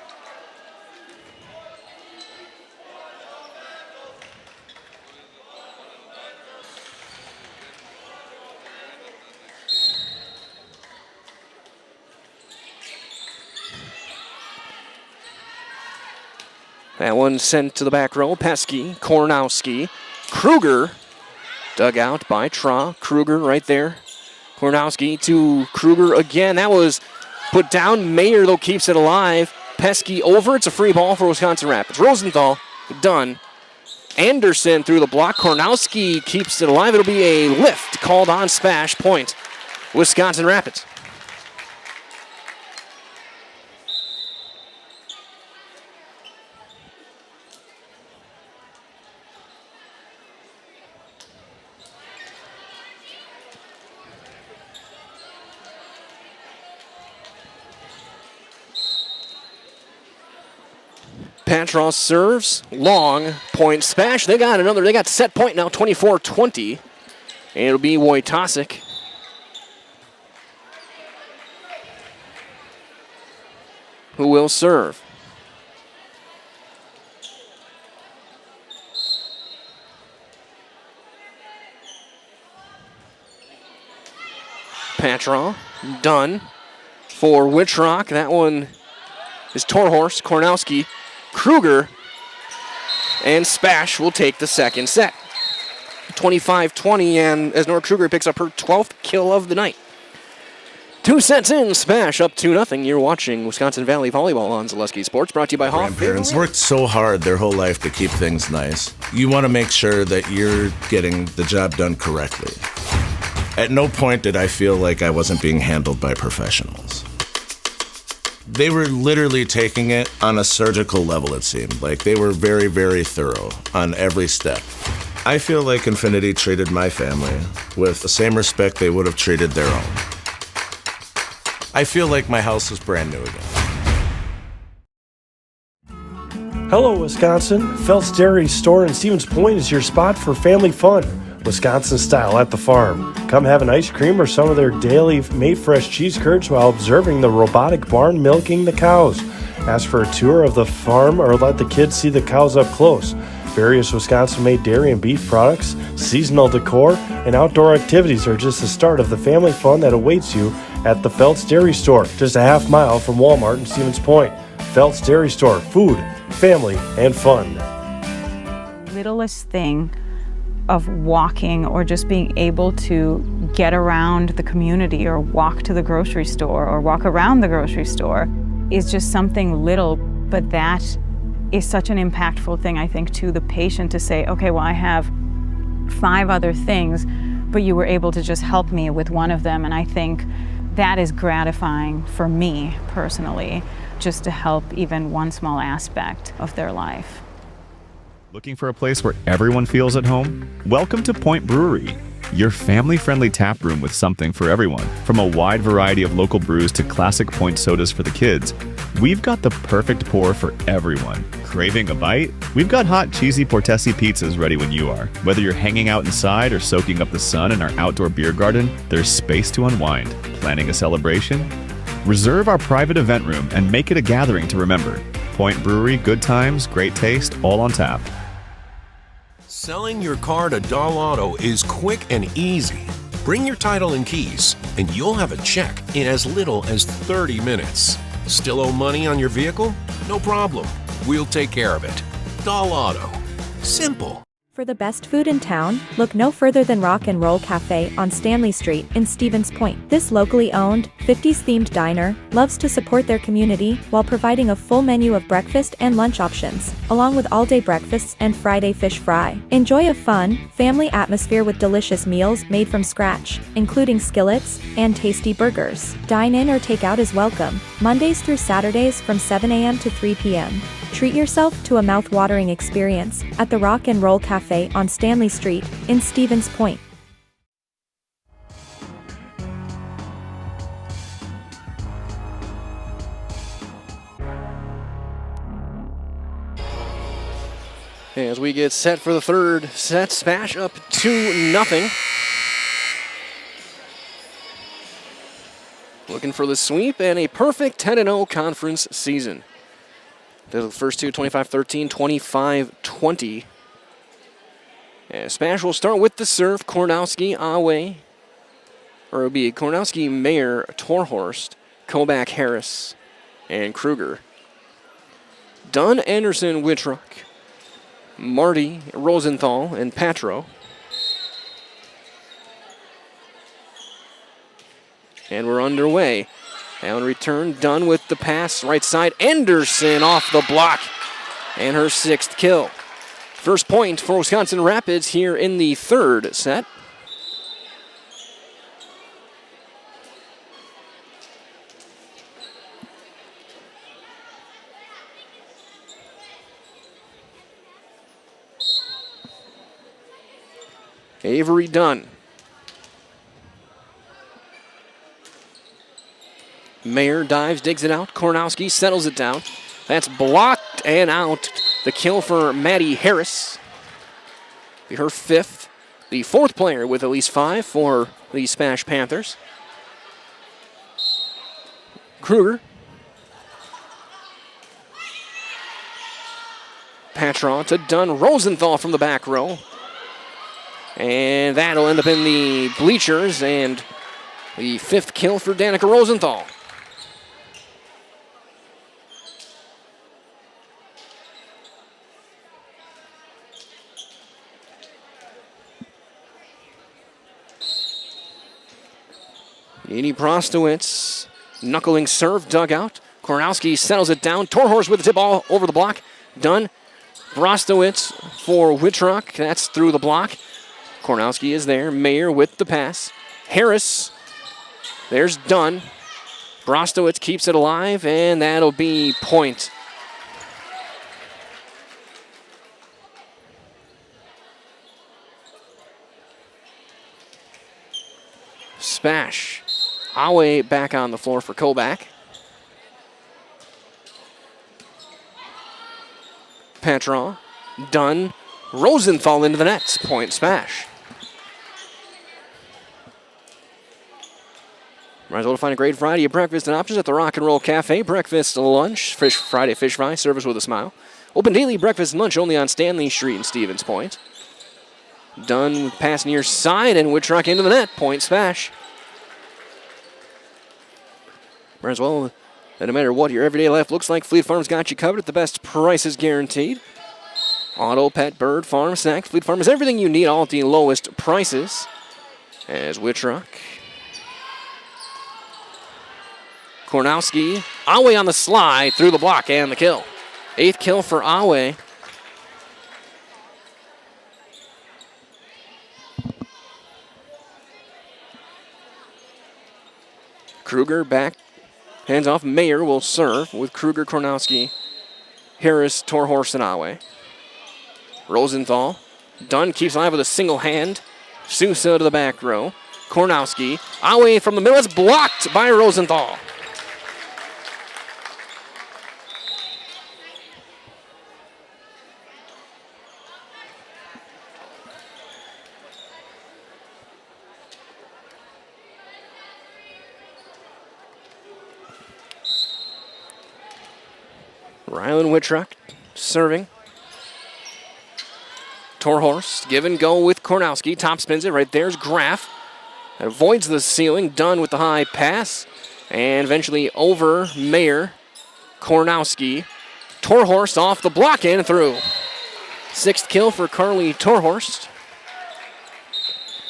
That one sent to the back row. Pesky, Kornowski, Kruger, dug out by Tra. Kruger right there. Kornowski to Kruger again. That was put down. Mayer, though, keeps it alive. Pesky over. It's a free ball for Wisconsin Rapids. Rosenthal done. Anderson through the block. Kornowski keeps it alive. It'll be a lift called on SPASH point. Wisconsin Rapids. Patros serves, long, point SPASH. They got set point now, 24-20. And it'll be Wojtasek. Who will serve. Patron, done for Wittrock. That one is Torhorst, Kornowski, Kruger, and SPASH will take the second set. 25-20, and as Nora Kruger picks up her 12th kill of the night. 2 sets in, SPASH up 2-0. You're watching Wisconsin Valley Volleyball on Zaleski Sports, brought to you by Hoff. Grandparents worked so hard their whole life to keep things nice. You want to make sure that you're getting the job done correctly. At no point did I feel like I wasn't being handled by professionals. They were literally taking it on a surgical level, it seemed. Like they were very, very thorough on every step. I feel like Infinity treated my family with the same respect they would have treated their own. I feel like my house is brand new again. Hello, Wisconsin. Phelps Dairy Store in Stevens Point is your spot for family fun. Wisconsin style at the farm. Come have an ice cream or some of their daily made fresh cheese curds while observing the robotic barn milking the cows. Ask for a tour of the farm or let the kids see the cows up close. Various Wisconsin-made dairy and beef products, seasonal decor, and outdoor activities are just the start of the family fun that awaits you at the Phelps Dairy Store, just a half mile from Walmart in Stevens Point. Phelps Dairy Store, food, family, and fun. Littlest thing of walking or just being able to get around the community or walk to the grocery store or walk around the grocery store is just something little, but that is such an impactful thing, I think, to the patient to say, okay, well, I have 5 other things, but you were able to just help me with one of them. And I think that is gratifying for me personally, just to help even one small aspect of their life. Looking for a place where everyone feels at home? Welcome to Point Brewery, your family-friendly tap room with something for everyone. From a wide variety of local brews to classic Point sodas for the kids, we've got the perfect pour for everyone. Craving a bite? We've got hot, cheesy Portesi pizzas ready when you are. Whether you're hanging out inside or soaking up the sun in our outdoor beer garden, there's space to unwind. Planning a celebration? Reserve our private event room and make it a gathering to remember. Point Brewery, good times, great taste, all on tap. Selling your car to Dahl Auto is quick and easy. Bring your title and keys, and you'll have a check in as little as 30 minutes. Still owe money on your vehicle? No problem. We'll take care of it. Dahl Auto. Simple. For the best food in town, look no further than Rock and Roll Cafe on Stanley Street in Stevens Point. This locally owned, 50s-themed diner loves to support their community while providing a full menu of breakfast and lunch options, along with all-day breakfasts and Friday fish fry. Enjoy a fun, family atmosphere with delicious meals made from scratch, including skillets and tasty burgers. Dine in or take out is welcome, Mondays through Saturdays from 7 a.m. to 3 p.m. Treat yourself to a mouth-watering experience at the Rock and Roll Cafe on Stanley Street in Stevens Point. As we get set for the third set, SPASH up 2-0. Looking for the sweep and a perfect 10-0 conference season. The first two, 25-13, 25-20. SPASH will start with the serve. Kornowski, Awe, or it'll be Kornowski, Mayer, Torhorst, Kobach, Harris, and Kruger. Dunn, Anderson, Wittrock, Marty, Rosenthal, and Patro. And we're underway. Now in return, Dunn with the pass, right side. Anderson off the block. And her 6th kill. First point for Wisconsin Rapids here in the third set. Avery Dunn. Mayer dives, digs it out. Kornowski settles it down. That's blocked and out. The kill for Maddie Harris. Be her 5th. The 4th player with at least 5 for the SPASH Panthers. Kruger. Patron to Dunn. Rosenthal from the back row. And that'll end up in the bleachers, and the 5th kill for Danica Rosenthal. Edie Prostowitz, knuckling serve, dugout. Kornowski settles it down. Torhorst with the tip ball over the block. Dunn. Prostowitz for Wittrock. That's through the block. Kornowski is there. Mayer with the pass. Harris. There's Dunn. Prostowitz keeps it alive, and that'll be point. SPASH. Awe back on the floor for Kobach. Patron. Dunn. Rosenthal into the net. Point SPASH. Might as well find a great variety of breakfast and options at the Rock and Roll Cafe. Breakfast, lunch, Friday fish fry, service with a smile. Open daily breakfast and lunch only on Stanley Street in Stevens Point. Dunn with pass near side and Wittrock into the net. Point SPASH. Might as well, no matter what your everyday life looks like, Fleet Farm's got you covered at the best prices guaranteed. Auto, pet, bird, farm, snacks. Fleet Farm is everything you need, all at the lowest prices. As Wittrock. Kornowski. Awe on the slide through the block and the kill. 8th kill for Awe. Kruger back. Hands off. Mayer will serve with Kruger, Kornowski, Harris, Torhorst, and Awe. Rosenthal. Dunn keeps alive with a single hand. Sousa to the back row. Kornowski. Awe from the middle. It's blocked by Rosenthal. Rylan Wittrock serving. Torhorst, give and go with Kornowski. Top spins it. Right there's Graff. Avoids the ceiling. Dunn with the high pass. And eventually over Mayer. Kornowski. Torhorst off the block and through. 6th kill for Carly Torhorst.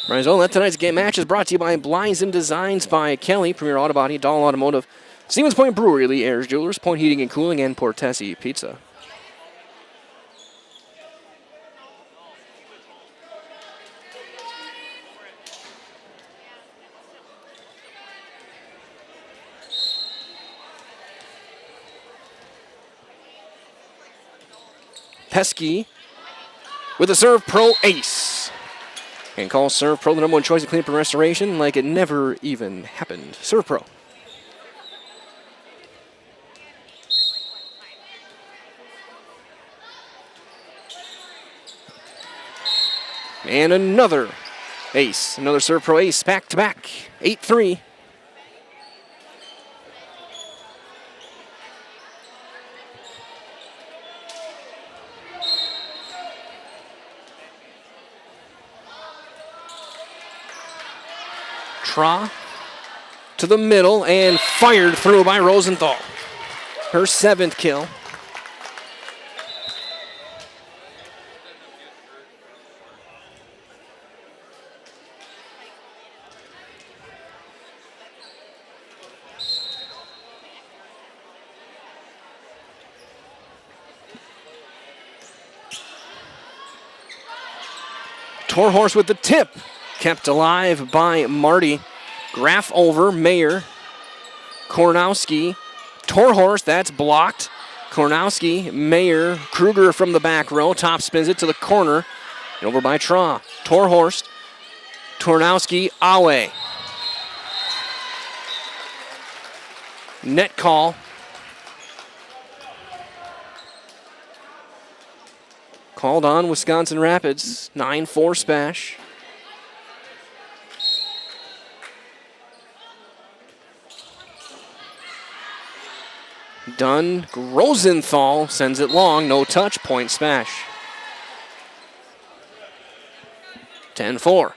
Right, so that tonight's game match is brought to you by Blinds and Designs by Kelly, Premier Auto Body, Dahl Automotive, Stevens Point Brewery, Lee Ayers Jewelers, Point Heating and Cooling, and Portesi Pizza. Pesky with a serve pro ace. And calls serve pro the number one choice in cleanup and restoration like it never even happened. Serve pro. And another ace. Another serve pro ace. Back to back. 8-3. Tra to the middle and fired through by Rosenthal. Her 7th kill. Torhorst with the tip. Kept alive by Marty. Graf over, Mayer. Kornowski. Torhorst, that's blocked. Kornowski, Mayer, Kruger from the back row. Top spins it to the corner. And over by Tra. Torhorst. Tornowski, Awe. Net call. Called on Wisconsin Rapids. 9-4 Spash. Done. Rosenthal sends it long. No touch. Point Spash. 10-4.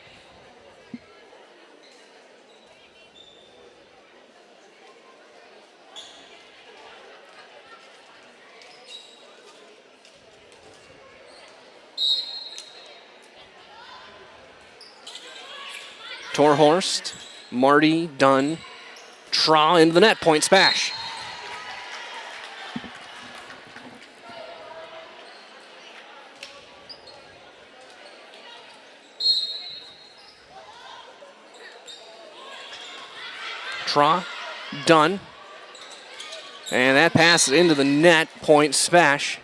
Torhorst, Marty, Dunn, Tra into the net, point Spash. Tra, Dunn, and that passes into the net, point Spash.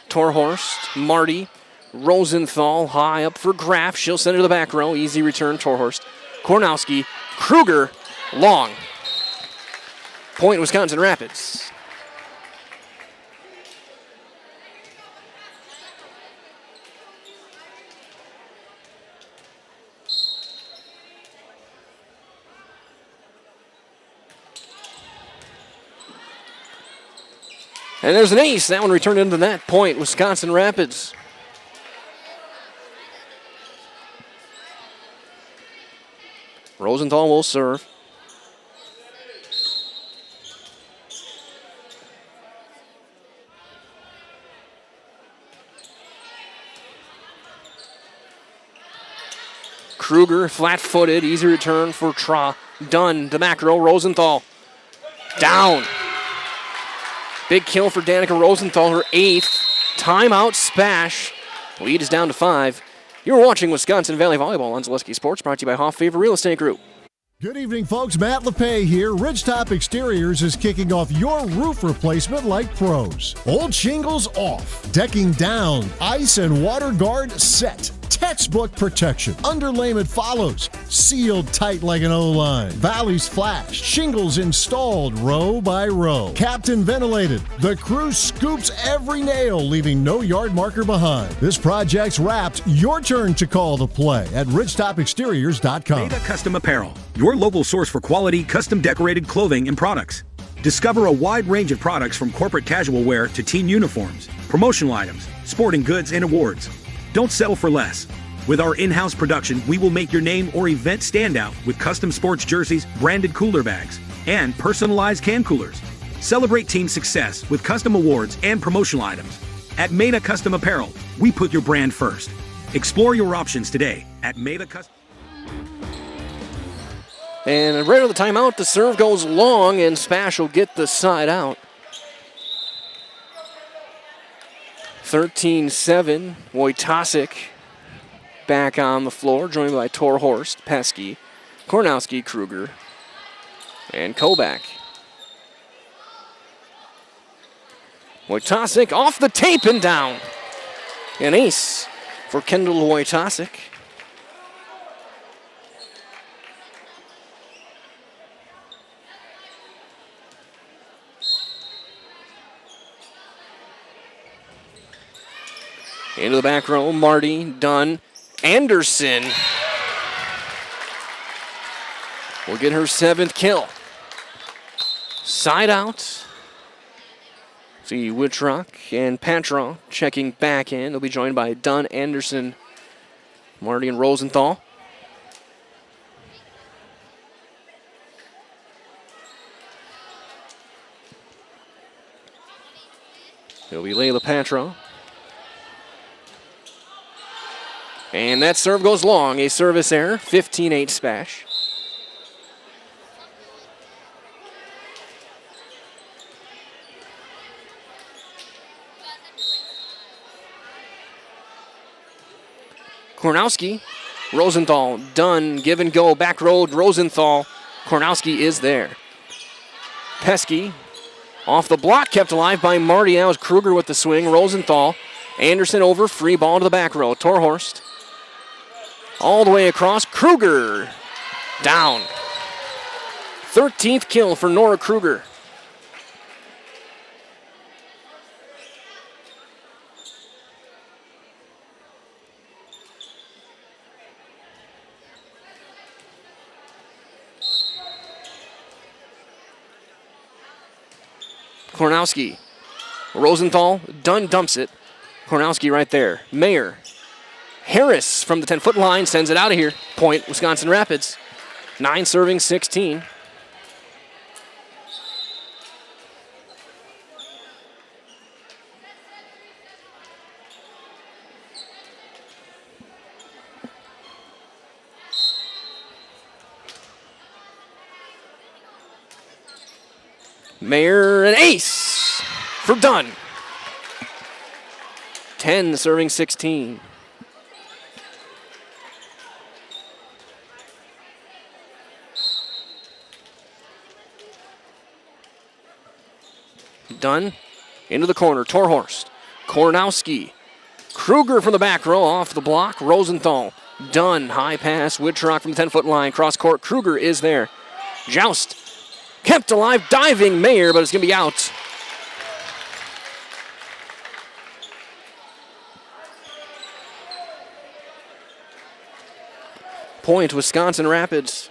Torhorst, Marty, Rosenthal high up for Graf. She'll send it to the back row. Easy return, Torhorst. Kornowski, Kruger, long. Point Wisconsin Rapids. And there's an ace. That one returned into the net. Point, Wisconsin Rapids. Rosenthal will serve. Kruger, flat-footed, easy return for Tra. Dunn to back row, Rosenthal. Down. Big kill for Danica Rosenthal, her 8th. Timeout, Spash. Lead is down to 5. You're watching Wisconsin Valley Volleyball on Zaleski Sports, brought to you by Hoff Favor Real Estate Group. Good evening, folks. Matt LePay here. Ridgetop Exteriors is kicking off your roof replacement like pros. Old shingles off, decking down, ice and water guard set. Textbook protection. Underlayment follows. Sealed tight like an O-line. Valleys flashed. Shingles installed row by row. Captain ventilated. The crew scoops every nail, leaving no yard marker behind. This project's wrapped. Your turn to call the play at ridgetopexteriors.com. Mega Custom Apparel, your local source for quality, custom decorated clothing and products. Discover a wide range of products from corporate casual wear to team uniforms, promotional items, sporting goods, and awards. Don't settle for less. With our in-house production, we will make your name or event stand out with custom sports jerseys, branded cooler bags, and personalized can coolers. Celebrate team success with custom awards and promotional items. At Meta Custom Apparel, we put your brand first. Explore your options today at Meta Custom. And right on the timeout, the serve goes long, and Spash will get the side out. 13-7, Wojtasek back on the floor, joined by Torhorst, Pesky, Kornowski, Kruger, and Kobach. Wojtasek off the tape and down. An ace for Kendall Wojtasek. Into the back row, Marty, Dunn, Anderson will get her 7th kill. Side out. See Wittrock and Patron checking back in. They'll be joined by Dunn, Anderson, Marty, and Rosenthal. It'll be Layla Patron. And that serve goes long. A service error, 15-8 SPASH. Kornowski, Rosenthal, Dunn, give and go, back road, Rosenthal. Kornowski is there. Pesky, off the block, kept alive by Marty. Now is Kruger with the swing. Rosenthal, Anderson over, free ball to the back row. Torhorst, all the way across. Kruger, down. 13th kill for Nora Kruger. Kornowski, Rosenthal, Dunn dumps it. Kornowski right there. Mayer, Harris from the 10-foot line sends it out of here. Point, Wisconsin Rapids. 9 serving 16. Mayer, an ace for Dunn. 10 serving 16. Dunn into the corner. Torhorst, Kornowski, Kruger from the back row off the block. Rosenthal, Dunn, high pass. Wittrock from the 10-foot line. Cross court. Kruger is there. Joust. Kept alive, diving Mayer, but it's going to be out. Point, Wisconsin Rapids.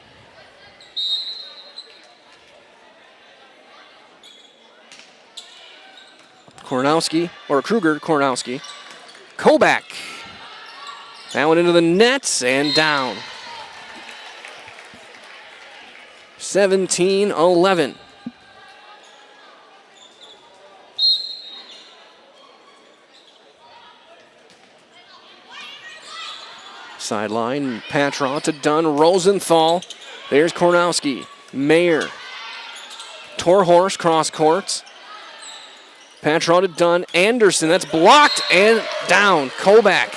Kornowski, or Kruger, Kornowski. Kobach. That one into the nets and down. 17-11. Sideline, Patron to Dunn, Rosenthal. There's Kornowski, Mayer. Torhorst, cross courts. Patron to Dunn, Anderson, that's blocked and down. Kobach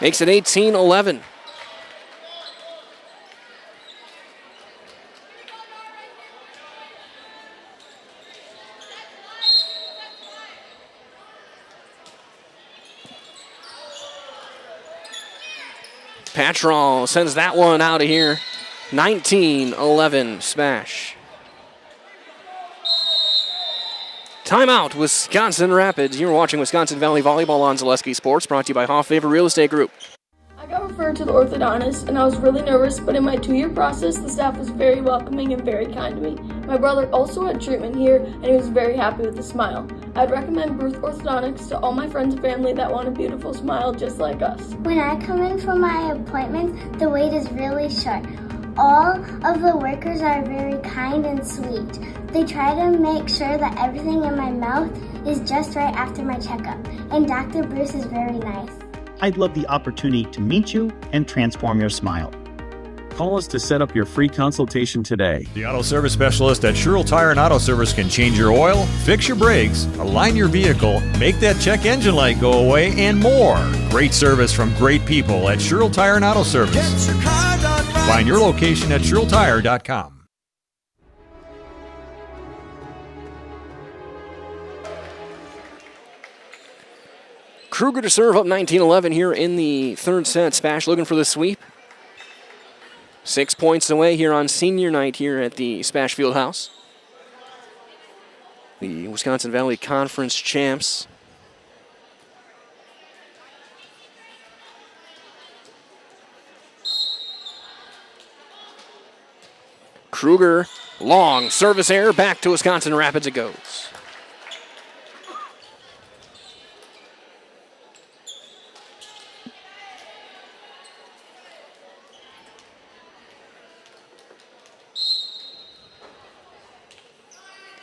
makes it 18-11. Patron sends that one out of here. 19-11 SPASH. Timeout, Wisconsin Rapids. You're watching Wisconsin Valley Volleyball on Zaleski Sports, brought to you by Hoff Favor Real Estate Group. I got referred to the orthodontist, and I was really nervous, but in my 2-year process, the staff was very welcoming and very kind to me. My brother also had treatment here, and he was very happy with the smile. I'd recommend Bruce Orthodontics to all my friends and family that want a beautiful smile just like us. When I come in for my appointment, the wait is really short. All of the workers are very kind and sweet. They try to make sure that everything in my mouth is just right after my checkup, and Dr. Bruce is very nice. I'd love the opportunity to meet you and transform your smile. Call us to set up your free consultation today. The auto service specialist at Sherrill Tire and Auto Service can change your oil, fix your brakes, align your vehicle, make that check engine light go away, and more. Great service from great people at Sherrill Tire and Auto Service. Find your location at SherrillTire.com. Kruger to serve up 19-11 here in the third set. SPASH looking for the sweep. 6 points away here on senior night here at the SPASH Fieldhouse. The Wisconsin Valley Conference champs. Kruger, long service error, back to Wisconsin Rapids it goes.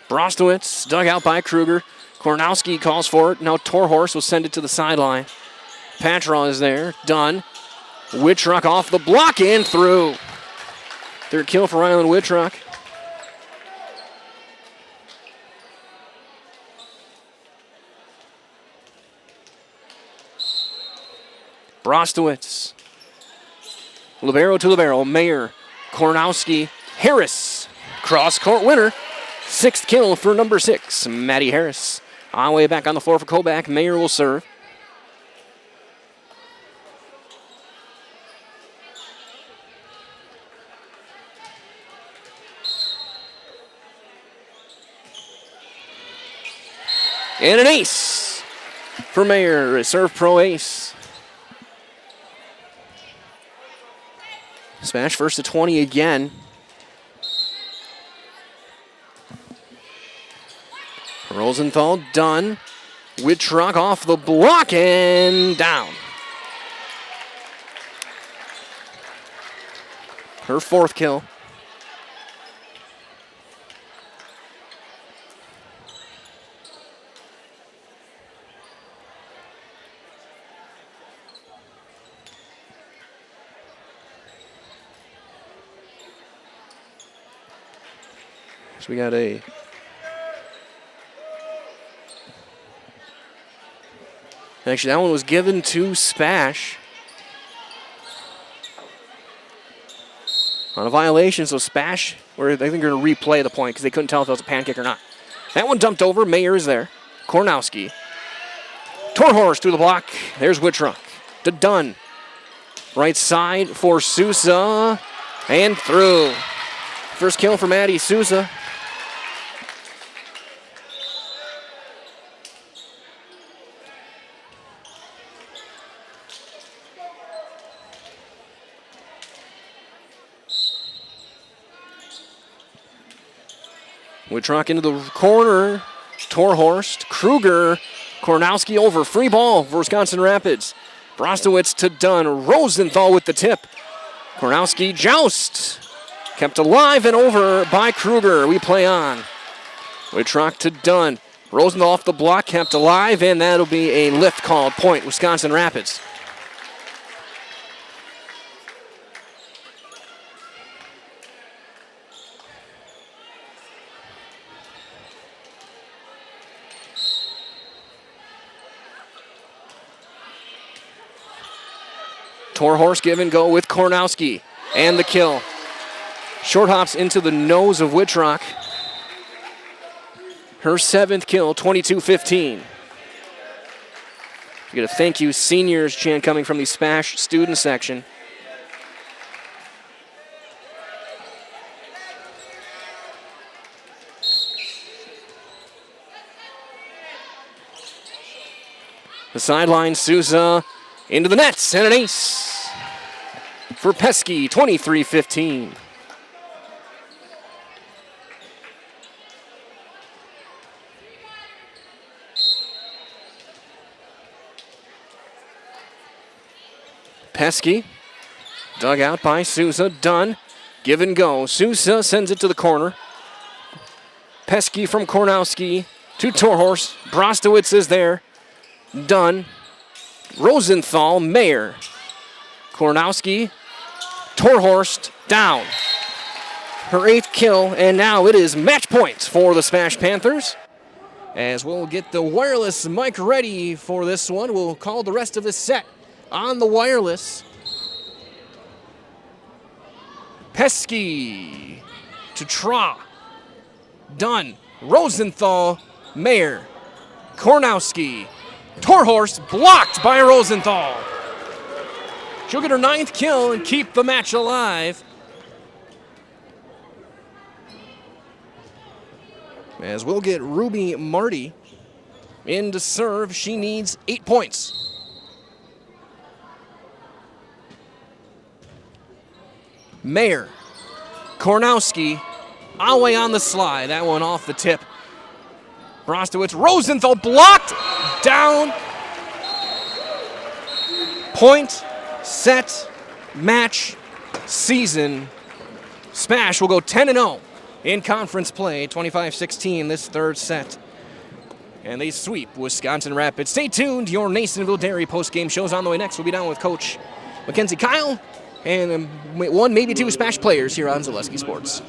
Brostowitz dug out by Kruger. Kornowski calls for it. Now Torhorst will send it to the sideline. Patrol is there. Done. Wittrock off the block and through. Third kill for Ryland Wittrock. Brostowitz. Libero to libero. Mayer. Kornowski. Harris. Cross court winner. Sixth kill for number 6, Maddie Harris. On way back on the floor for Kobach. Mayer will serve. And an ace for Mayer. Serve pro ace. SPASH first to 20 again. Rosenthal done. Wittrock off the block and down. Her fourth kill. So we got a actually, that one was given to SPASH on a violation, so SPASH, or I think they're going to replay the point because they couldn't tell if it was a pancake or not. That one dumped over. Mayer is there. Kornowski. Torhorst through the block. There's Wittrock to Dunn. Right side for Sousa. And through. First kill for Maddie Sousa. Wittrock into the corner. Torhorst, Kruger, Kornowski over. Free ball for Wisconsin Rapids. Brostowitz to Dunn. Rosenthal with the tip. Kornowski joust. Kept alive and over by Kruger. We play on. Wittrock to Dunn. Rosenthal off the block, kept alive, and that'll be a lift called. Point, Wisconsin Rapids. Torhorst give and go with Kornowski. And the kill. Short hops into the nose of Wittrock. Her seventh kill, 22-15. We get a thank you seniors chant coming from the SPASH student section. The sideline, Sousa into the nets, and an ace for Pesky, 23-15. Pesky, dug out by Sousa, Dunn, give and go. Sousa sends it to the corner. Pesky from Kornowski to Torhorst. Brostowitz is there. Dunn, Rosenthal, Mayer. Kornowski Torhorst down. Her 8th kill, and now it is match point for the SPASH Panthers. As we'll get the wireless mic ready for this one, we'll call the rest of the set on the wireless. Pesky to Tra. Dunn, Rosenthal, Mayer, Kornowski, Torhorst blocked by Rosenthal. She'll get her 9th kill and keep the match alive. As we'll get Ruby Marty in to serve. She needs 8 points. Mayer, Kornowski, Awe on the slide. That one off the tip. Brostowitz, Rosenthal blocked, down. Point, set, match, season. SPASH will go 10-0 in conference play, 25-16 this third set. And they sweep Wisconsin Rapids. Stay tuned. Your Nasonville Dairy postgame show's on the way next. We'll be down with Coach Mackenzie Kyle and one, maybe two SPASH players here on Zaleski Sports.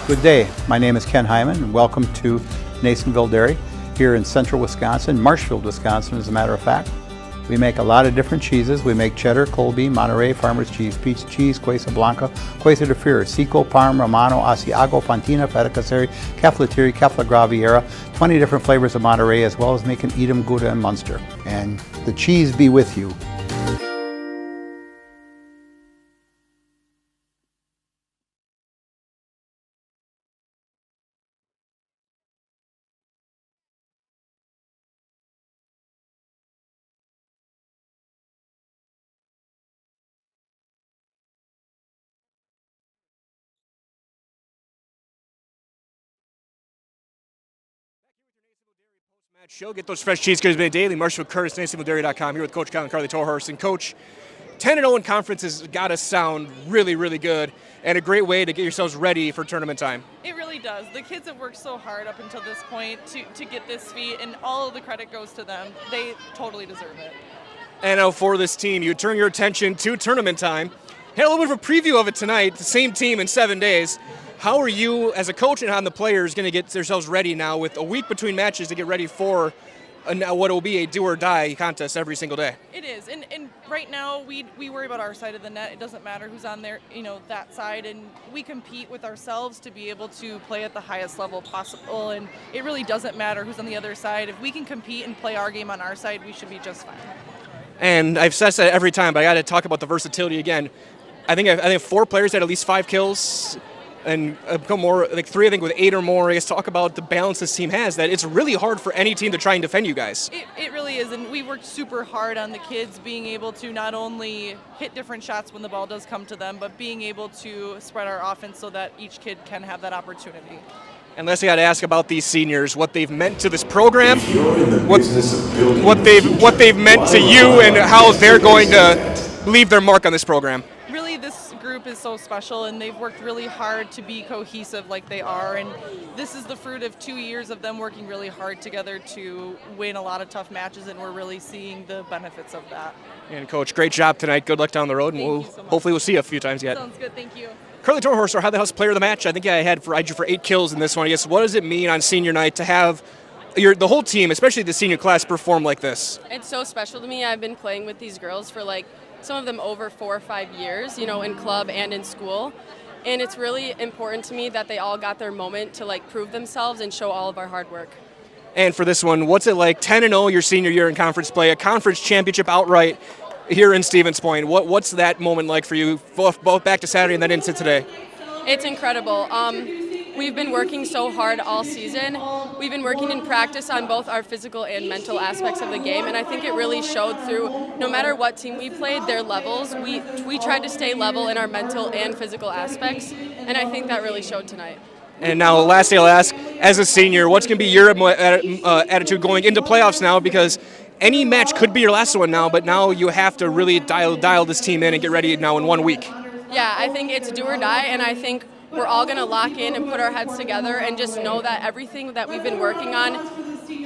Good day. My name is Ken Hyman, and welcome to Nasonville Dairy here in central Wisconsin, Marshfield, Wisconsin, as a matter of fact. We make a lot of different cheeses. We make cheddar, Colby, Monterey, Farmer's Cheese, Peach Cheese, Quesa Blanca, Quesa de Fure, Seco, Parm, Romano, Asiago, Fontina, Feta Caseri, Caflateri, Cafla Graviera, 20 different flavors of Monterey, as well as making Edam, Gouda, and Munster. And the cheese be with you. Show. Get those fresh cheese curds made daily. Marshall Curtis, NasonvilleDairy.com, here with Coach Colin Carly Torhorst. And Coach, 10-0 in conference has got to sound really, really good and a great way to get yourselves ready for tournament time. It really does. The kids have worked so hard up until this point to get this feat, and all of the credit goes to them. They totally deserve it. And now for this team, you turn your attention to tournament time. Had a little bit of a preview of it tonight, the same team in 7 days. How are you, as a coach and how the players, going to get themselves ready now with a week between matches to get ready for what will be a do-or-die contest every single day? It is, and right now we worry about our side of the net. It doesn't matter who's on there, that side, and we compete with ourselves to be able to play at the highest level possible, and it really doesn't matter who's on the other side. If we can compete and play our game on our side, we should be just fine. And I've said that every time, but I got to talk about the versatility again. I think 4 players had at least 5 kills. And become more like 3, I think, with 8 or more. I guess talk about the balance this team has. That it's really hard for any team to try and defend you guys. It really is, and we worked super hard on the kids being able to not only hit different shots when the ball does come to them, but being able to spread our offense so that each kid can have that opportunity. And lastly, I got to ask about these seniors, what they've meant to this program, what they've meant to you, and how they're going to leave their mark on this program. Really, this group is so special, and they've worked really hard to be cohesive like they are, and this is the fruit of 2 years of them working really hard together to win a lot of tough matches, and we're really seeing the benefits of that. And Coach, great job tonight. Good luck down the road, and hopefully we'll see you a few times yet. Sounds good, thank you. Carly Torhorst, how the hell's player of the match? I think I had you for 8 kills in this one. I guess what does it mean on senior night to have the whole team, especially the senior class, perform like this? It's so special to me. I've been playing with these girls for some of them over 4 or 5 years, in club and in school. And it's really important to me that they all got their moment to prove themselves and show all of our hard work. And for this one, what's it like 10-0 your senior year in conference play, a conference championship outright here in Stevens Point? What's that moment like for you, both back to Saturday and then into today? It's incredible. We've been working so hard all season. We've been working in practice on both our physical and mental aspects of the game, and I think it really showed through. No matter what team we played, their levels, we tried to stay level in our mental and physical aspects, and I think that really showed tonight. And now, lastly, I'll ask, as a senior, what's going to be your attitude going into playoffs now? Because any match could be your last one now, but now you have to really dial this team in and get ready now in 1 week. Yeah, I think it's do or die, and I think we're all going to lock in and put our heads together and just know that everything that we've been working on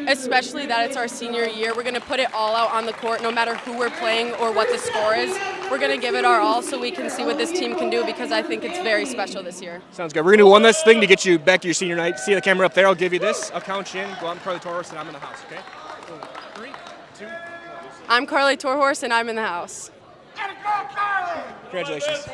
especially that it's our senior year. We're going to put it all out on the court, no matter who we're playing or what the score is. We're going to give it our all so we can see what this team can do, because I think it's very special this year. Sounds good. We're going to do one last thing to get you back to your senior night. See the camera up there. I'll give you this. I'll count you in. Go out and Carly Torhorse, and I'm in the house, okay? 3, 2, 1. I'm Carly Torhorse, and I'm in the house. Congratulations.